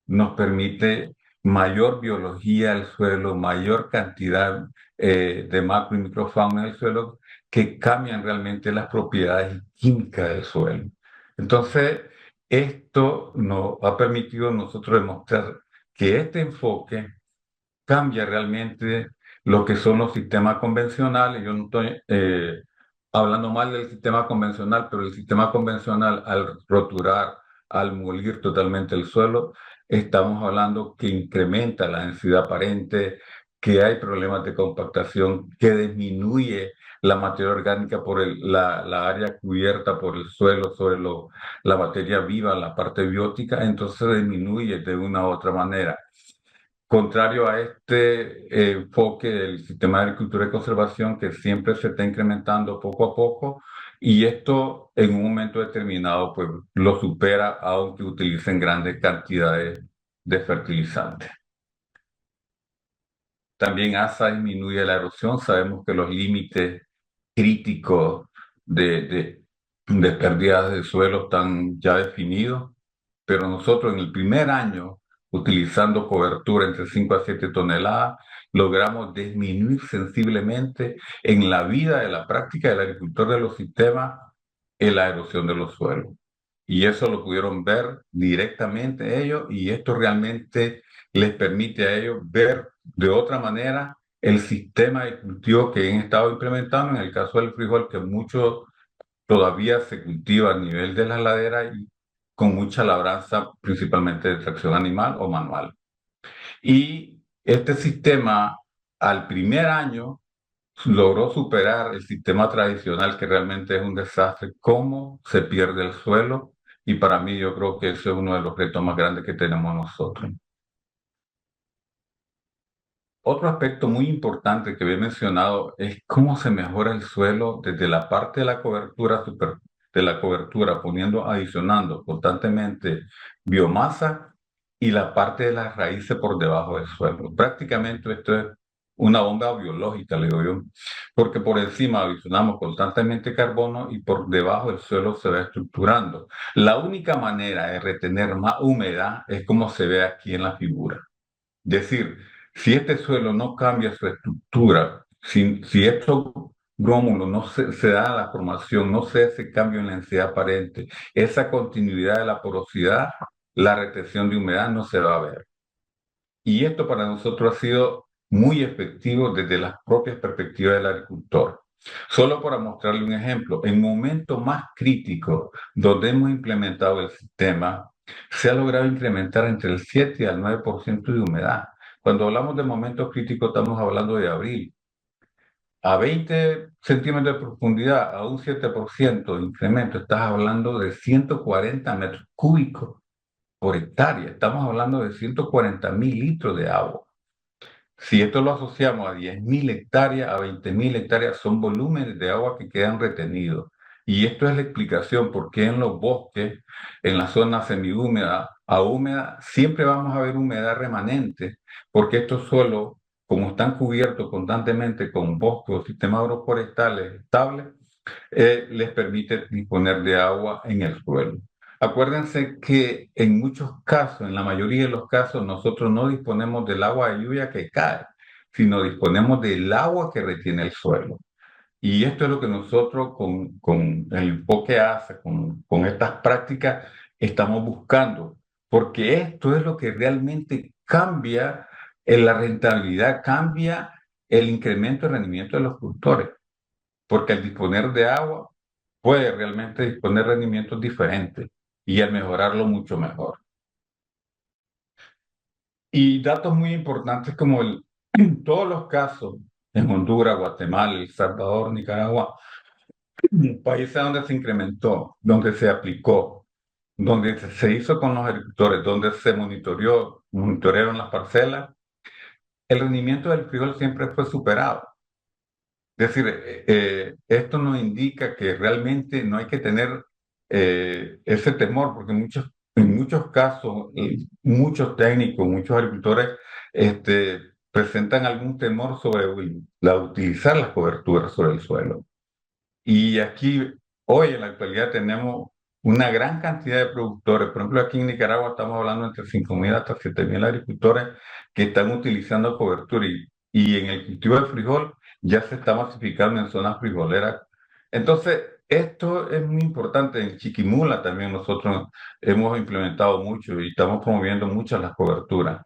S7: nos permite mayor biología del suelo, mayor cantidad de macro y microfauna del suelo que cambian realmente las propiedades químicas del suelo. Entonces, esto nos ha permitido a nosotros demostrar que este enfoque cambia realmente lo que son los sistemas convencionales. Yo no estoy hablando mal del sistema convencional, pero el sistema convencional al roturar, al molir totalmente el suelo, estamos hablando que incrementa la densidad aparente, que hay problemas de compactación, que disminuye la materia orgánica por la área cubierta por el suelo sobre la materia viva, la parte biótica, entonces disminuye de una u otra manera. Contrario a este enfoque del sistema de agricultura y conservación que siempre se está incrementando poco a poco y esto en un momento determinado pues lo supera aunque utilicen grandes cantidades de fertilizantes. También ASA disminuye la erosión. Sabemos que los límites críticos de pérdidas de suelo están ya definidos, pero nosotros en el primer año, utilizando cobertura entre 5 a 7 toneladas, logramos disminuir sensiblemente en la vida de la práctica del agricultor de los sistemas en la erosión de los suelos. Y eso lo pudieron ver directamente ellos y esto realmente les permite a ellos ver de otra manera el sistema de cultivo que han estado implementando. En el caso del frijol, que mucho todavía se cultiva a nivel de las laderas y con mucha labranza, principalmente de tracción animal o manual. Y este sistema, al primer año, logró superar el sistema tradicional, que realmente es un desastre, cómo se pierde el suelo. Y para mí yo creo que ese es uno de los retos más grandes que tenemos nosotros. Otro aspecto muy importante que había mencionado es cómo se mejora el suelo desde la parte de la cobertura adicionando constantemente biomasa y la parte de las raíces por debajo del suelo. Prácticamente esto es una bomba biológica, le digo yo, porque por encima adicionamos constantemente carbono y por debajo el suelo se va estructurando. La única manera de retener más humedad es como se ve aquí en la figura. Es decir, si este suelo no cambia su estructura, si estos grómulos no se da la formación, no se hace cambio en la densidad aparente, esa continuidad de la porosidad, la retención de humedad no se va a ver. Y esto para nosotros ha sido muy efectivo desde las propias perspectivas del agricultor. Solo para mostrarle un ejemplo, en momentos más críticos donde hemos implementado el sistema, se ha logrado incrementar entre el 7 y el 9% de humedad. Cuando hablamos de momentos críticos estamos hablando de abril. A 20 centímetros de profundidad, a un 7% de incremento, estás hablando de 140 metros cúbicos por hectárea. Estamos hablando de 140.000 litros de agua. Si esto lo asociamos a 10.000 hectáreas, a 20.000 hectáreas, son volúmenes de agua que quedan retenidos. Y esto es la explicación por qué en los bosques, en la zona semihúmeda a húmeda, siempre vamos a ver humedad remanente, porque estos suelos, como están cubiertos constantemente con bosques o sistemas agroforestales estables, les permite disponer de agua en el suelo. Acuérdense que en muchos casos, en la mayoría de los casos, nosotros no disponemos del agua de lluvia que cae, sino disponemos del agua que retiene el suelo. Y esto es lo que nosotros con el enfoque ASA, con estas prácticas, estamos buscando, porque esto es lo que realmente cambia en la rentabilidad, cambia el incremento de rendimiento de los productores, porque al disponer de agua puede realmente disponer rendimientos diferentes y al mejorarlo mucho mejor. Y datos muy importantes como en todos los casos, en Honduras, Guatemala, El Salvador, Nicaragua, países donde se incrementó, donde se aplicó, donde se hizo con los agricultores, donde se monitorearon las parcelas, el rendimiento del frijol siempre fue superado. Es decir, esto nos indica que realmente no hay que tener ese temor, porque en muchos casos, muchos técnicos, muchos agricultores presentan algún temor sobre utilizar las coberturas sobre el suelo. Y aquí, hoy en la actualidad, tenemos una gran cantidad de productores. Por ejemplo, aquí en Nicaragua estamos hablando entre 5.000 hasta 7.000 agricultores que están utilizando cobertura. Y en el cultivo de frijol ya se está masificando en zonas frijoleras. Entonces, esto es muy importante. En Chiquimula también nosotros hemos implementado mucho y estamos promoviendo muchas las coberturas.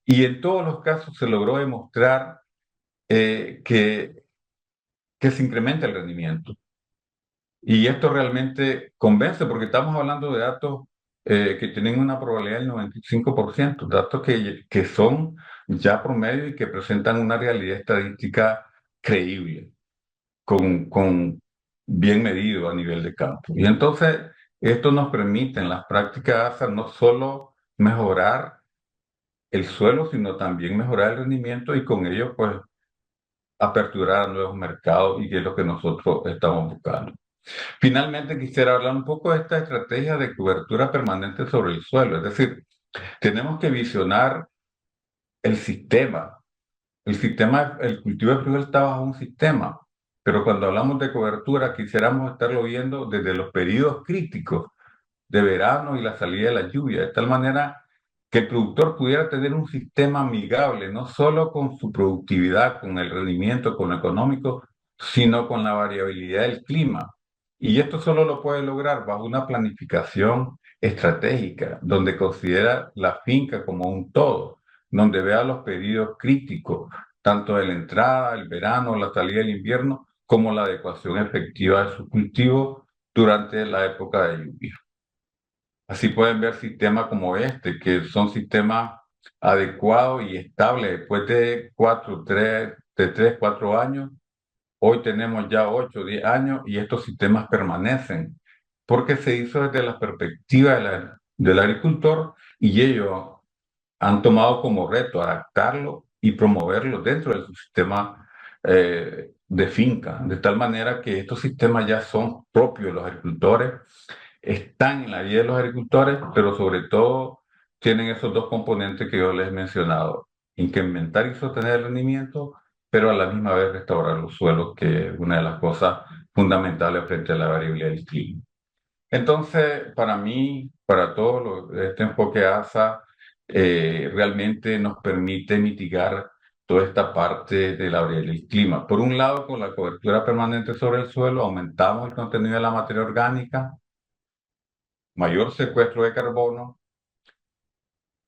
S7: Y en todos los casos se logró demostrar que se incrementa el rendimiento. Y esto realmente convence porque estamos hablando de datos que tienen una probabilidad del 95%, datos que son ya promedio y que presentan una realidad estadística creíble, con bien medido a nivel de campo. Y entonces, esto nos permite en las prácticas ASA no solo mejorar el suelo, sino también mejorar el rendimiento y con ello, pues, aperturar a nuevos mercados y que es lo que nosotros estamos buscando. Finalmente, quisiera hablar un poco de esta estrategia de cobertura permanente sobre el suelo. Es decir, tenemos que visionar el sistema. El cultivo de frijol está bajo un sistema, pero cuando hablamos de cobertura, quisiéramos estarlo viendo desde los periodos críticos de verano y la salida de la lluvia, de tal manera que el productor pudiera tener un sistema amigable, no solo con su productividad, con el rendimiento, con lo económico, sino con la variabilidad del clima. Y esto solo lo puede lograr bajo una planificación estratégica, donde considera la finca como un todo, donde vea los periodos críticos, tanto de la entrada, el verano, la salida del invierno, como la adecuación efectiva de su cultivo durante la época de lluvia. Así pueden ver sistemas como este, que son sistemas adecuados y estables después de 4 años. Hoy tenemos ya 8 o 10 años y estos sistemas permanecen porque se hizo desde la perspectiva del agricultor y ellos han tomado como reto adaptarlo y promoverlo dentro de su sistema de finca, de tal manera que estos sistemas ya son propios de los agricultores, están en la vida de los agricultores, pero sobre todo tienen esos dos componentes que yo les he mencionado: incrementar y sostener el rendimiento, pero a la misma vez restaurar los suelos, que es una de las cosas fundamentales frente a la variabilidad del clima. Entonces, para mí, para todos, este enfoque ASA realmente nos permite mitigar toda esta parte de la variabilidad del clima. Por un lado, con la cobertura permanente sobre el suelo, aumentamos el contenido de la materia orgánica, mayor secuestro de carbono.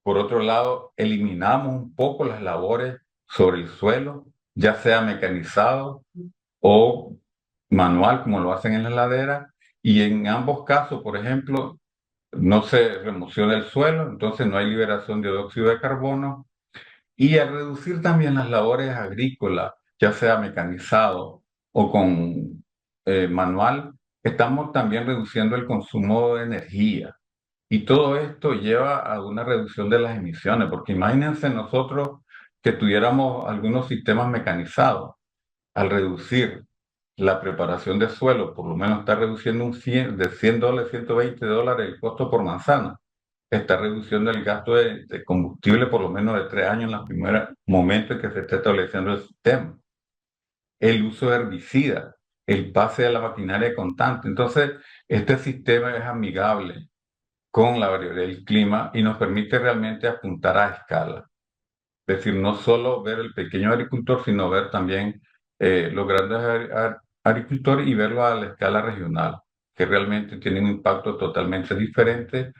S7: Por otro lado, eliminamos un poco las labores sobre el suelo, ya sea mecanizado o manual, como lo hacen en la ladera. Y en ambos casos, por ejemplo, no se remociona el suelo, entonces no hay liberación de dióxido de carbono. Y al reducir también las labores agrícolas, ya sea mecanizado o con manual, estamos también reduciendo el consumo de energía. Y todo esto lleva a una reducción de las emisiones, porque imagínense nosotros que tuviéramos algunos sistemas mecanizados. Al reducir la preparación de suelo, por lo menos está reduciendo de $100, $120 el costo por manzana. Está reduciendo el gasto de combustible por lo menos de 3 años en los primeros momentos en que se está estableciendo el sistema. El uso de herbicidas, el pase de la maquinaria constante. Entonces, este sistema es amigable con la variabilidad del clima y nos permite realmente apuntar a escala. Es decir, no solo ver el pequeño agricultor, sino ver también los grandes agricultores y verlo a la escala regional, que realmente tienen un impacto totalmente diferente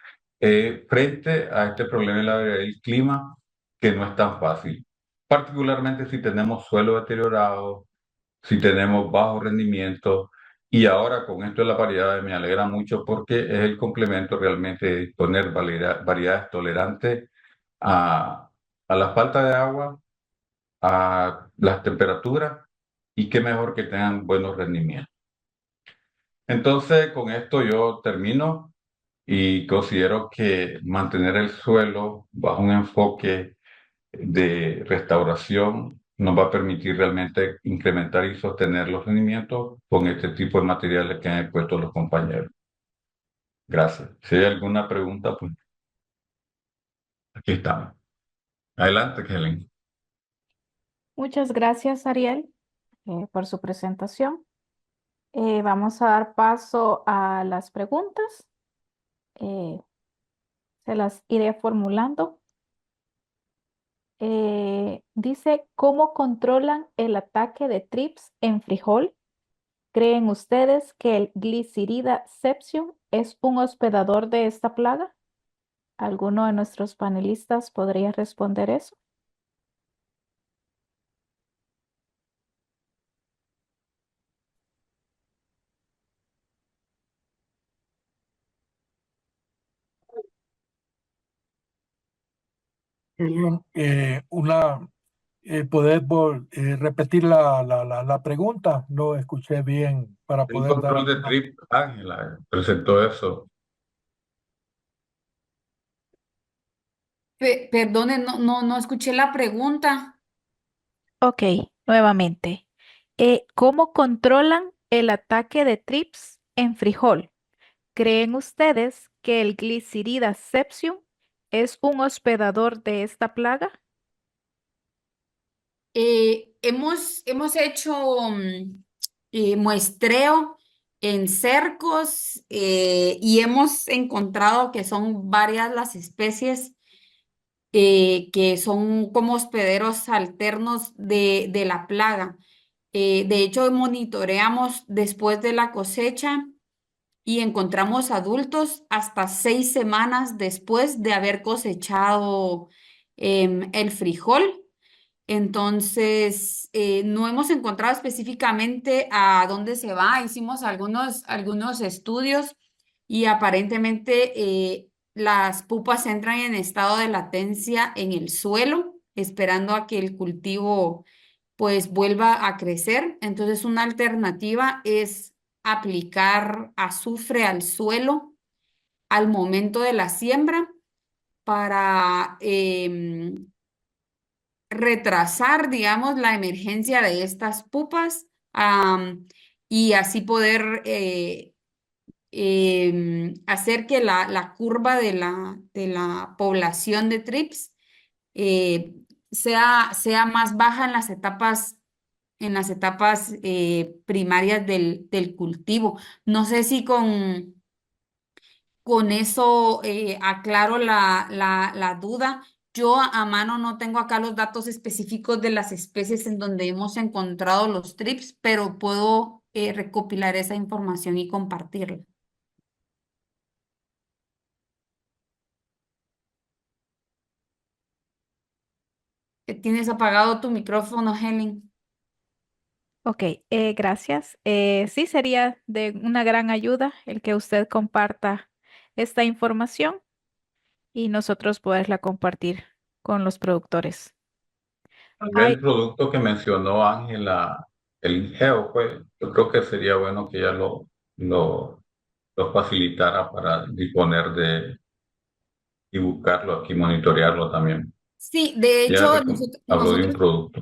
S7: frente a este problema de la variabilidad del clima, que no es tan fácil. Particularmente si tenemos suelo deteriorado, si tenemos bajo rendimiento, y ahora con esto de la variedad me alegra mucho porque es el complemento realmente de poner variedades tolerantes a la falta de agua, a las temperaturas, y qué mejor que tengan buenos rendimientos. Entonces, con esto yo termino y considero que mantener el suelo bajo un enfoque de restauración nos va a permitir realmente incrementar y sostener los rendimientos con este tipo de materiales que han expuesto los compañeros. Gracias. Si hay alguna pregunta, pues aquí estamos. Adelante, Helen.
S1: Muchas gracias, Ariel, por su presentación. Vamos a dar paso a las preguntas. Eh, Se las iré formulando. Dice, ¿cómo controlan el ataque de trips en frijol? ¿Creen ustedes que el Glycyrrhizia sepsium es un hospedador de esta plaga? ¿Alguno de nuestros panelistas podría responder eso?
S3: ¿Podés repetir la pregunta? No escuché bien para
S7: El
S3: poder dar
S7: control de
S3: alguna.
S7: TRIP, Ángela presentó eso.
S6: Perdone, no escuché la pregunta.
S1: Ok, nuevamente. ¿Cómo controlan el ataque de trips en frijol? ¿Creen ustedes que el Glycyrrhizia sepsium es un hospedador de esta plaga?
S6: Hemos hecho muestreo en cercos y hemos encontrado que son varias las especies que son como hospederos alternos de la plaga. De hecho, monitoreamos después de la cosecha y encontramos adultos hasta 6 semanas después de haber cosechado el frijol. Entonces, no hemos encontrado específicamente a dónde se va. Hicimos algunos estudios y aparentemente las pupas entran en estado de latencia en el suelo, esperando a que el cultivo pues vuelva a crecer. Entonces, una alternativa es aplicar azufre al suelo al momento de la siembra para retrasar, digamos, la emergencia de estas pupas y así poder hacer que la curva de la población de trips eh, sea más baja en las etapas primarias del cultivo. No sé si con eso aclaro la duda. Yo a mano no tengo acá los datos específicos de las especies en donde hemos encontrado los trips, pero puedo recopilar esa información y compartirla. ¿Tienes apagado tu micrófono, Helen?
S1: Ok, gracias. Sí, sería de una gran ayuda el que usted comparta esta información y nosotros poderla compartir con los productores.
S7: Tal vez
S1: Hay,
S7: el producto que mencionó Ángela, el Ingeo, pues yo creo que sería bueno que ella lo facilitara para disponer de y buscarlo aquí, monitorearlo también.
S6: Sí, de
S7: Ya
S6: hecho,
S7: habló de un producto.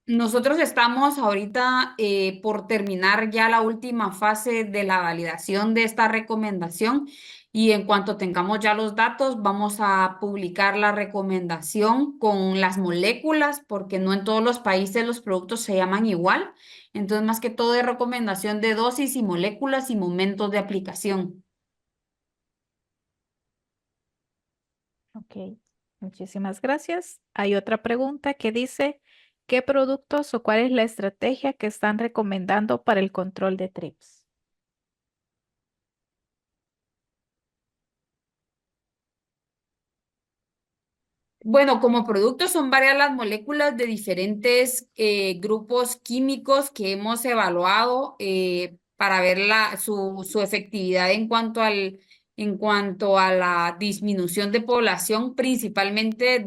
S6: nosotros estamos ahorita por terminar ya la última fase de la validación de esta recomendación y en cuanto tengamos ya los datos vamos a publicar la recomendación con las moléculas porque no en todos los países los productos se llaman igual. Entonces, más que todo es recomendación de dosis y moléculas y momentos de aplicación.
S1: ok, muchísimas gracias. Hay otra pregunta que dice, ¿qué productos o cuál es la estrategia que están recomendando para el control de trips?
S6: Bueno, como productos son varias las moléculas de diferentes grupos químicos que hemos evaluado para ver su efectividad en cuanto a la disminución de población, principalmente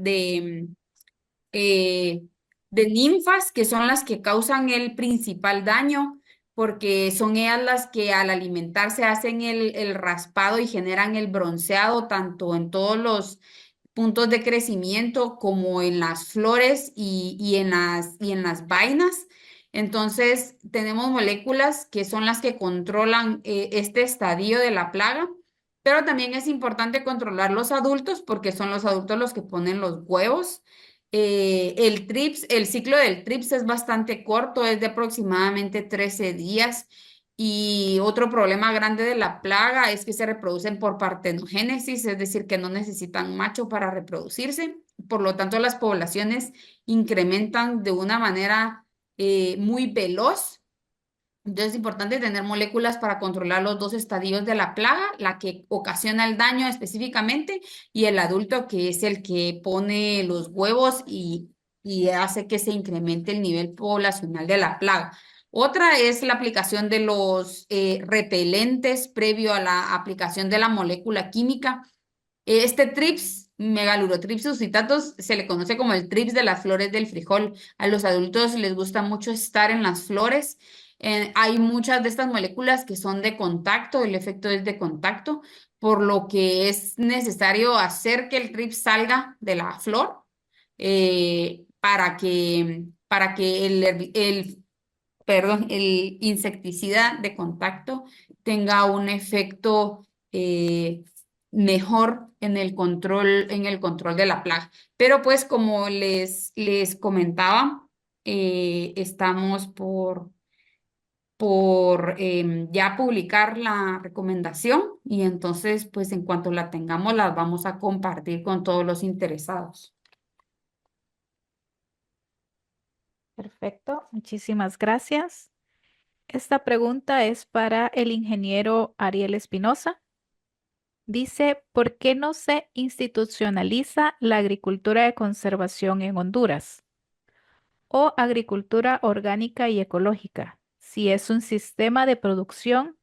S6: eh, de ninfas, que son las que causan el principal daño, porque son ellas las que al alimentarse hacen el raspado y generan el bronceado, tanto en todos los puntos de crecimiento como en las flores y en las vainas. Entonces, tenemos moléculas que son las que controlan este estadio de la plaga, pero también es importante controlar los adultos porque son los adultos los que ponen los huevos. El ciclo del TRIPS es bastante corto, es de aproximadamente 13 días. Y otro problema grande de la plaga es que se reproducen por partenogénesis, es decir, que no necesitan macho para reproducirse. Por lo tanto, las poblaciones incrementan de una manera muy veloz. Entonces es importante tener moléculas para controlar los dos estadios de la plaga, la que ocasiona el daño específicamente y el adulto que es el que pone los huevos y hace que se incremente el nivel poblacional de la plaga. Otra es la aplicación de los repelentes previo a la aplicación de la molécula química. Este TRIPS Megalurotrips suscitatus se le conoce como el trips de las flores del frijol. A los adultos les gusta mucho estar en las flores. Hay muchas de estas moléculas que son de contacto, el efecto es de contacto, por lo que es necesario hacer que el trips salga de la flor para que el insecticida de contacto tenga un efecto mejor en el control de la plaga. Pero pues como les comentaba, estamos por ya publicar la recomendación y entonces pues en cuanto la tengamos las vamos a compartir con todos los interesados.
S1: Perfecto, muchísimas gracias. Esta pregunta es para el ingeniero Ariel Espinosa. Dice, ¿por qué no se institucionaliza la agricultura de conservación en Honduras o agricultura orgánica y ecológica, si es un sistema de producción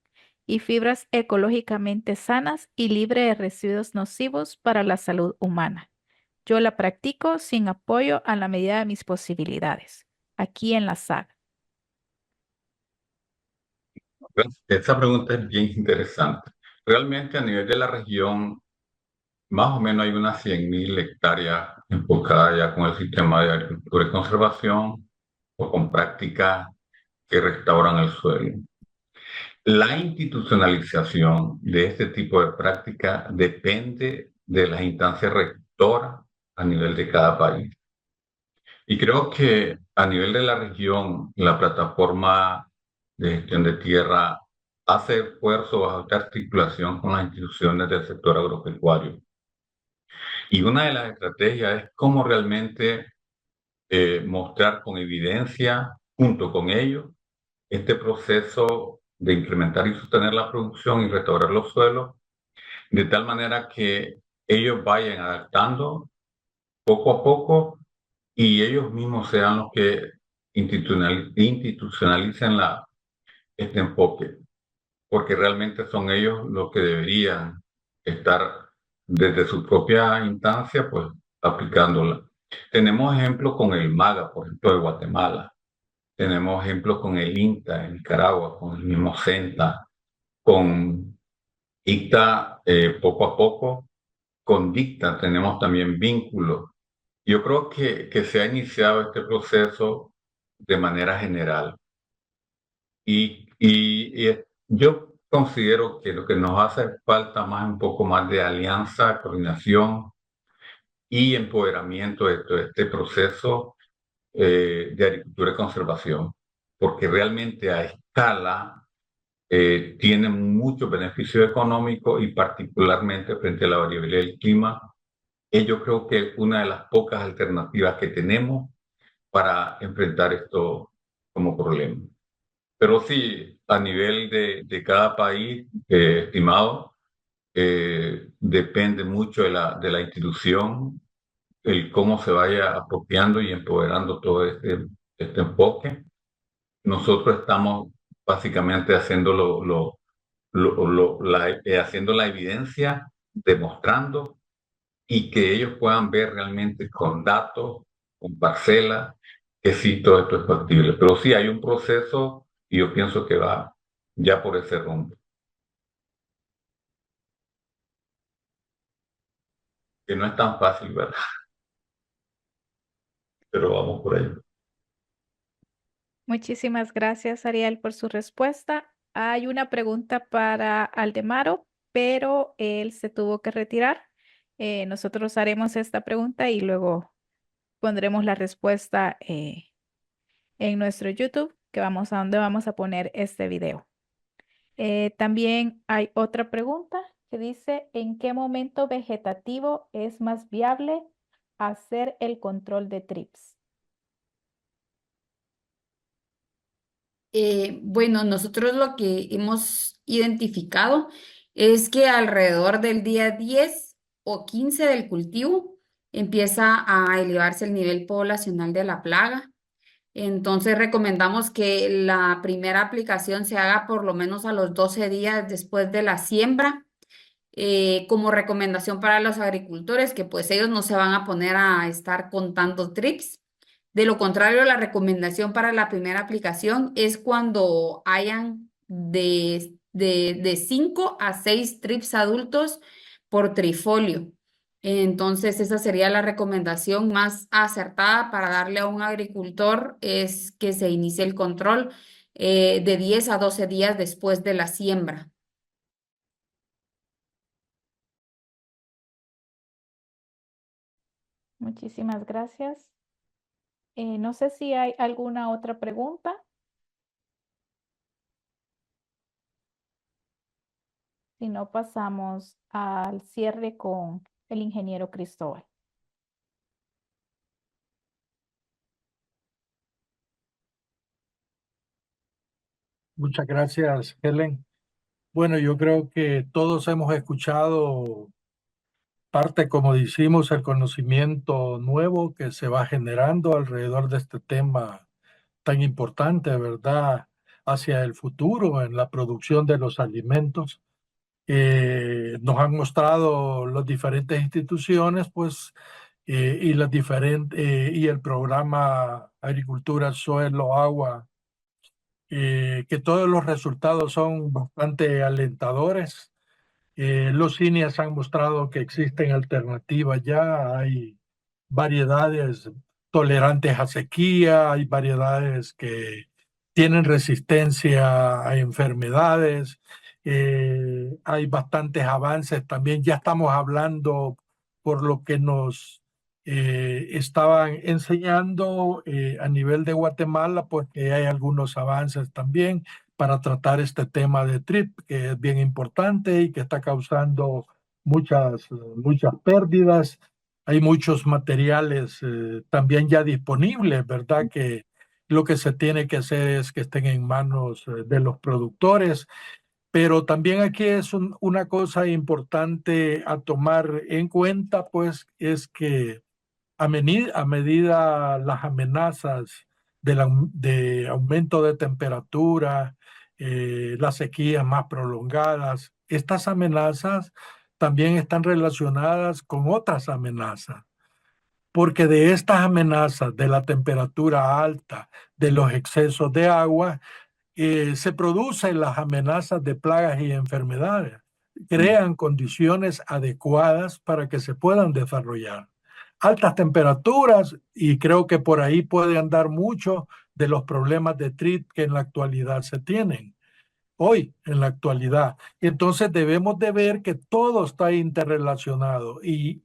S1: y fibras ecológicamente sanas y libre de residuos nocivos para la salud humana? Yo la practico sin apoyo a la medida de mis posibilidades, aquí en la SAG.
S7: Esta pregunta es bien interesante. Realmente a nivel de la región, más o menos hay unas 100.000 hectáreas enfocadas ya con el sistema de agricultura y conservación o con prácticas que restauran el suelo. La institucionalización de este tipo de práctica depende de las instancias rectoras a nivel de cada país. Y creo que a nivel de la región, la plataforma de gestión de tierra hace esfuerzo bajo esta articulación con las instituciones del sector agropecuario. Y una de las estrategias es cómo realmente mostrar con evidencia, junto con ellos, este proceso de incrementar y sostener la producción y restaurar los suelos, de tal manera que ellos vayan adaptando poco a poco y ellos mismos sean los que institucionalicen este enfoque, porque realmente son ellos los que deberían estar desde su propia instancia, pues aplicándola. Tenemos ejemplos con el MAGA, por ejemplo, de Guatemala. Tenemos ejemplos con el INTA en Nicaragua, con el mismo CENTA, con ICTA poco a poco, con DICTA tenemos también vínculos. Yo creo que se ha iniciado este proceso de manera general y yo considero que lo que nos hace falta más un poco más de alianza, coordinación y empoderamiento de todo este proceso de agricultura y conservación, porque realmente a escala tiene muchos beneficios económicos y particularmente frente a la variabilidad del clima. Yo creo que es una de las pocas alternativas que tenemos para enfrentar esto como problema. Pero sí, a nivel de cada país, estimado, depende mucho de la institución, el cómo se vaya apropiando y empoderando todo este enfoque. Nosotros estamos básicamente haciendo haciendo la evidencia, demostrando y que ellos puedan ver realmente con datos, con parcelas, que sí, todo esto es factible. Pero sí hay un proceso y yo pienso que va ya por ese rumbo. Que no es tan fácil, ¿verdad? Pero vamos por ahí.
S1: Muchísimas gracias, Ariel, por su respuesta. Hay una pregunta para Aldemaro, pero él se tuvo que retirar. Nosotros haremos esta pregunta y luego pondremos la respuesta en nuestro YouTube, donde vamos a poner este video. También hay otra pregunta que dice, ¿en qué momento vegetativo es más viable hacer el control de trips?
S6: Bueno, nosotros lo que hemos identificado es que alrededor del día 10 o 15 del cultivo empieza a elevarse el nivel poblacional de la plaga. Entonces recomendamos que la primera aplicación se haga por lo menos a los 12 días después de la siembra como recomendación para los agricultores, que pues ellos no se van a poner a estar contando trips. De lo contrario, la recomendación para la primera aplicación es cuando hayan de 5 a 6 trips adultos por trifolio. Entonces, esa sería la recomendación más acertada para darle a un agricultor, es que se inicie el control de 10 a 12 días después de la siembra.
S1: Muchísimas gracias. No sé si hay alguna otra pregunta. Si no, pasamos al cierre con el ingeniero Cristóbal.
S3: Muchas gracias, Helen. Bueno, yo creo que todos hemos escuchado parte, como decimos, el conocimiento nuevo que se va generando alrededor de este tema tan importante, ¿verdad? Hacia el futuro en la producción de los alimentos. Nos han mostrado las diferentes instituciones, pues, y las diferentes, y el programa Agricultura, Suelo, Agua, que todos los resultados son bastante alentadores. Los cines han mostrado que existen alternativas ya, hay variedades tolerantes a sequía, hay variedades que tienen resistencia a enfermedades, hay bastantes avances también, ya estamos hablando por lo que nos estaban enseñando a nivel de Guatemala, porque hay algunos avances también para tratar este tema de TRIP, que es bien importante y que está causando muchas pérdidas. Hay muchos materiales también ya disponibles, ¿verdad? Que lo que se tiene que hacer es que estén en manos de los productores. Pero también aquí es una cosa importante a tomar en cuenta, pues, es que a medida las amenazas de aumento de temperatura, las sequías más prolongadas, estas amenazas también están relacionadas con otras amenazas, porque de estas amenazas de la temperatura alta, de los excesos de agua, se producen las amenazas de plagas y enfermedades, crean condiciones adecuadas para que se puedan desarrollar. Altas temperaturas, y creo que por ahí puede andar mucho de los problemas de TRIP que en la actualidad se tienen, hoy en la actualidad. Entonces debemos de ver que todo está interrelacionado y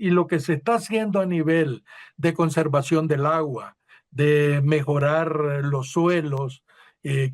S3: lo que se está haciendo a nivel de conservación del agua, de mejorar los suelos, y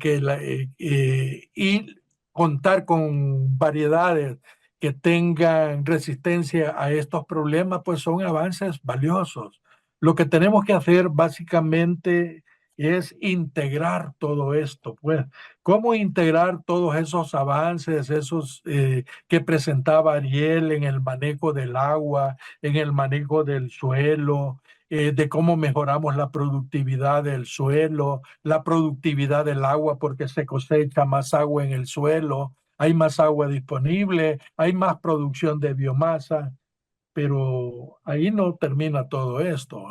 S3: contar con variedades que tengan resistencia a estos problemas, pues son avances valiosos. Lo que tenemos que hacer básicamente es integrar todo esto, pues, cómo integrar todos esos avances, esos que presentaba Ariel en el manejo del agua, en el manejo del suelo, de cómo mejoramos la productividad del suelo, la productividad del agua, porque se cosecha más agua en el suelo, hay más agua disponible, hay más producción de biomasa, pero ahí no termina todo esto.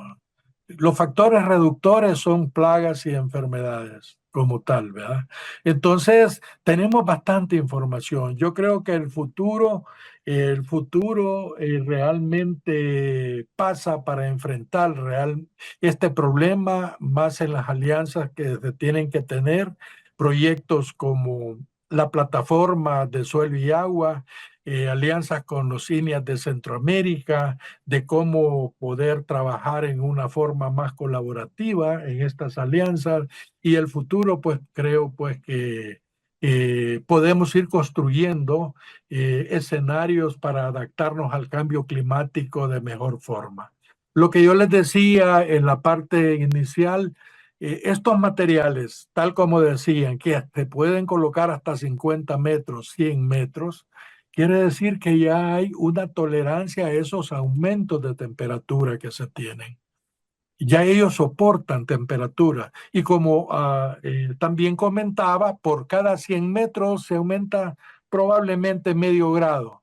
S3: Los factores reductores son plagas y enfermedades como tal, ¿verdad? Entonces, tenemos bastante información. Yo creo que el futuro realmente pasa para enfrentar este problema más en las alianzas que se tienen que tener, proyectos como la plataforma de suelo y agua, alianzas con los INEAS de Centroamérica, de cómo poder trabajar en una forma más colaborativa en estas alianzas, y el futuro, pues creo pues que podemos ir construyendo escenarios para adaptarnos al cambio climático de mejor forma. Lo que yo les decía en la parte inicial, estos materiales, tal como decían, que se pueden colocar hasta 50 metros, 100 metros, quiere decir que ya hay una tolerancia a esos aumentos de temperatura que se tienen. Ya ellos soportan temperatura. Y como también comentaba, por cada 100 metros se aumenta probablemente medio grado.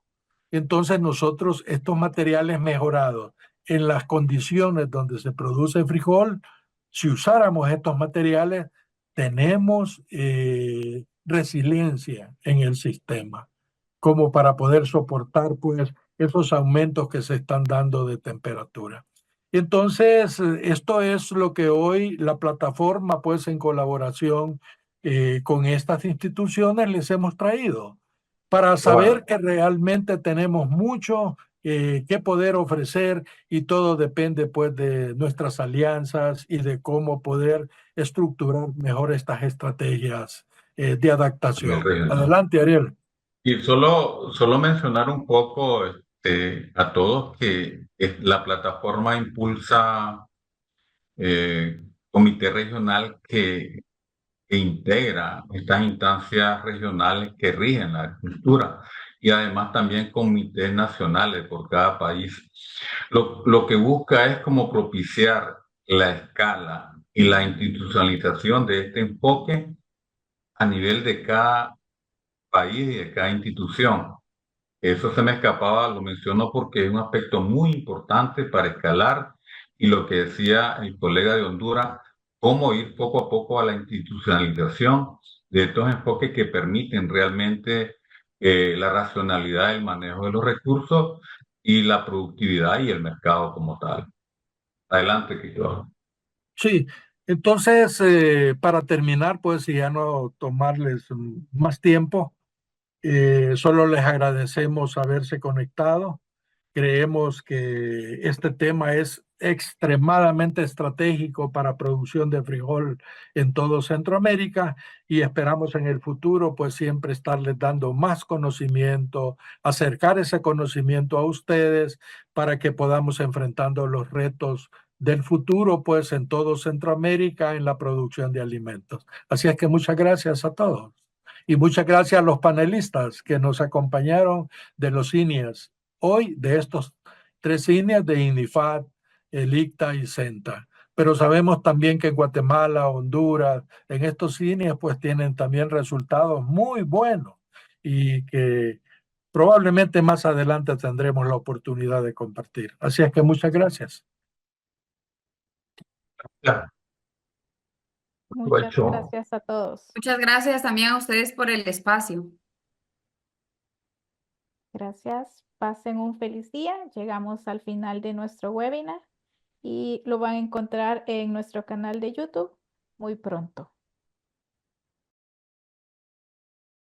S3: Entonces nosotros estos materiales mejorados en las condiciones donde se produce frijol, si usáramos estos materiales, tenemos resiliencia en el sistema, como para poder soportar pues esos aumentos que se están dando de temperatura. Entonces, esto es lo que hoy la plataforma, pues en colaboración con estas instituciones, les hemos traído para saber que realmente tenemos mucho que poder ofrecer y todo depende pues de nuestras alianzas y de cómo poder estructurar mejor estas estrategias de adaptación.
S7: regional.
S3: Adelante, Ariel.
S7: Y solo mencionar un poco a todos que la plataforma impulsa comité regional que integra estas instancias regionales que rigen la agricultura y además también comités nacionales por cada país. Lo que busca es como propiciar la escala y la institucionalización de este enfoque a nivel de cada país y de cada institución. Eso se me escapaba, lo menciono porque es un aspecto muy importante para escalar y lo que decía el colega de Honduras, cómo ir poco a poco a la institucionalización de estos enfoques que permiten realmente la racionalidad del manejo de los recursos y la productividad y el mercado como tal. Adelante, Cristóbal.
S3: Sí, entonces para terminar, pues y ya no tomarles más tiempo, solo les agradecemos haberse conectado. Creemos que este tema es extremadamente estratégico para producción de frijol en todo Centroamérica y esperamos en el futuro pues siempre estarles dando más conocimiento, acercar ese conocimiento a ustedes para que podamos enfrentando los retos del futuro pues en todo Centroamérica en la producción de alimentos. Así es que muchas gracias a todos. Y muchas gracias a los panelistas que nos acompañaron de los INIAS. Hoy de estos 3 INIAS de INIFAD, el ICTA y CENTA. Pero sabemos también que en Guatemala, Honduras, en estos INIAS pues tienen también resultados muy buenos y que probablemente más adelante tendremos la oportunidad de compartir. Así es que muchas gracias.
S1: Muchas gracias a todos.
S6: Muchas gracias también a ustedes por el espacio.
S1: Gracias. Pasen un feliz día. Llegamos al final de nuestro webinar y lo van a encontrar en nuestro canal de YouTube muy pronto.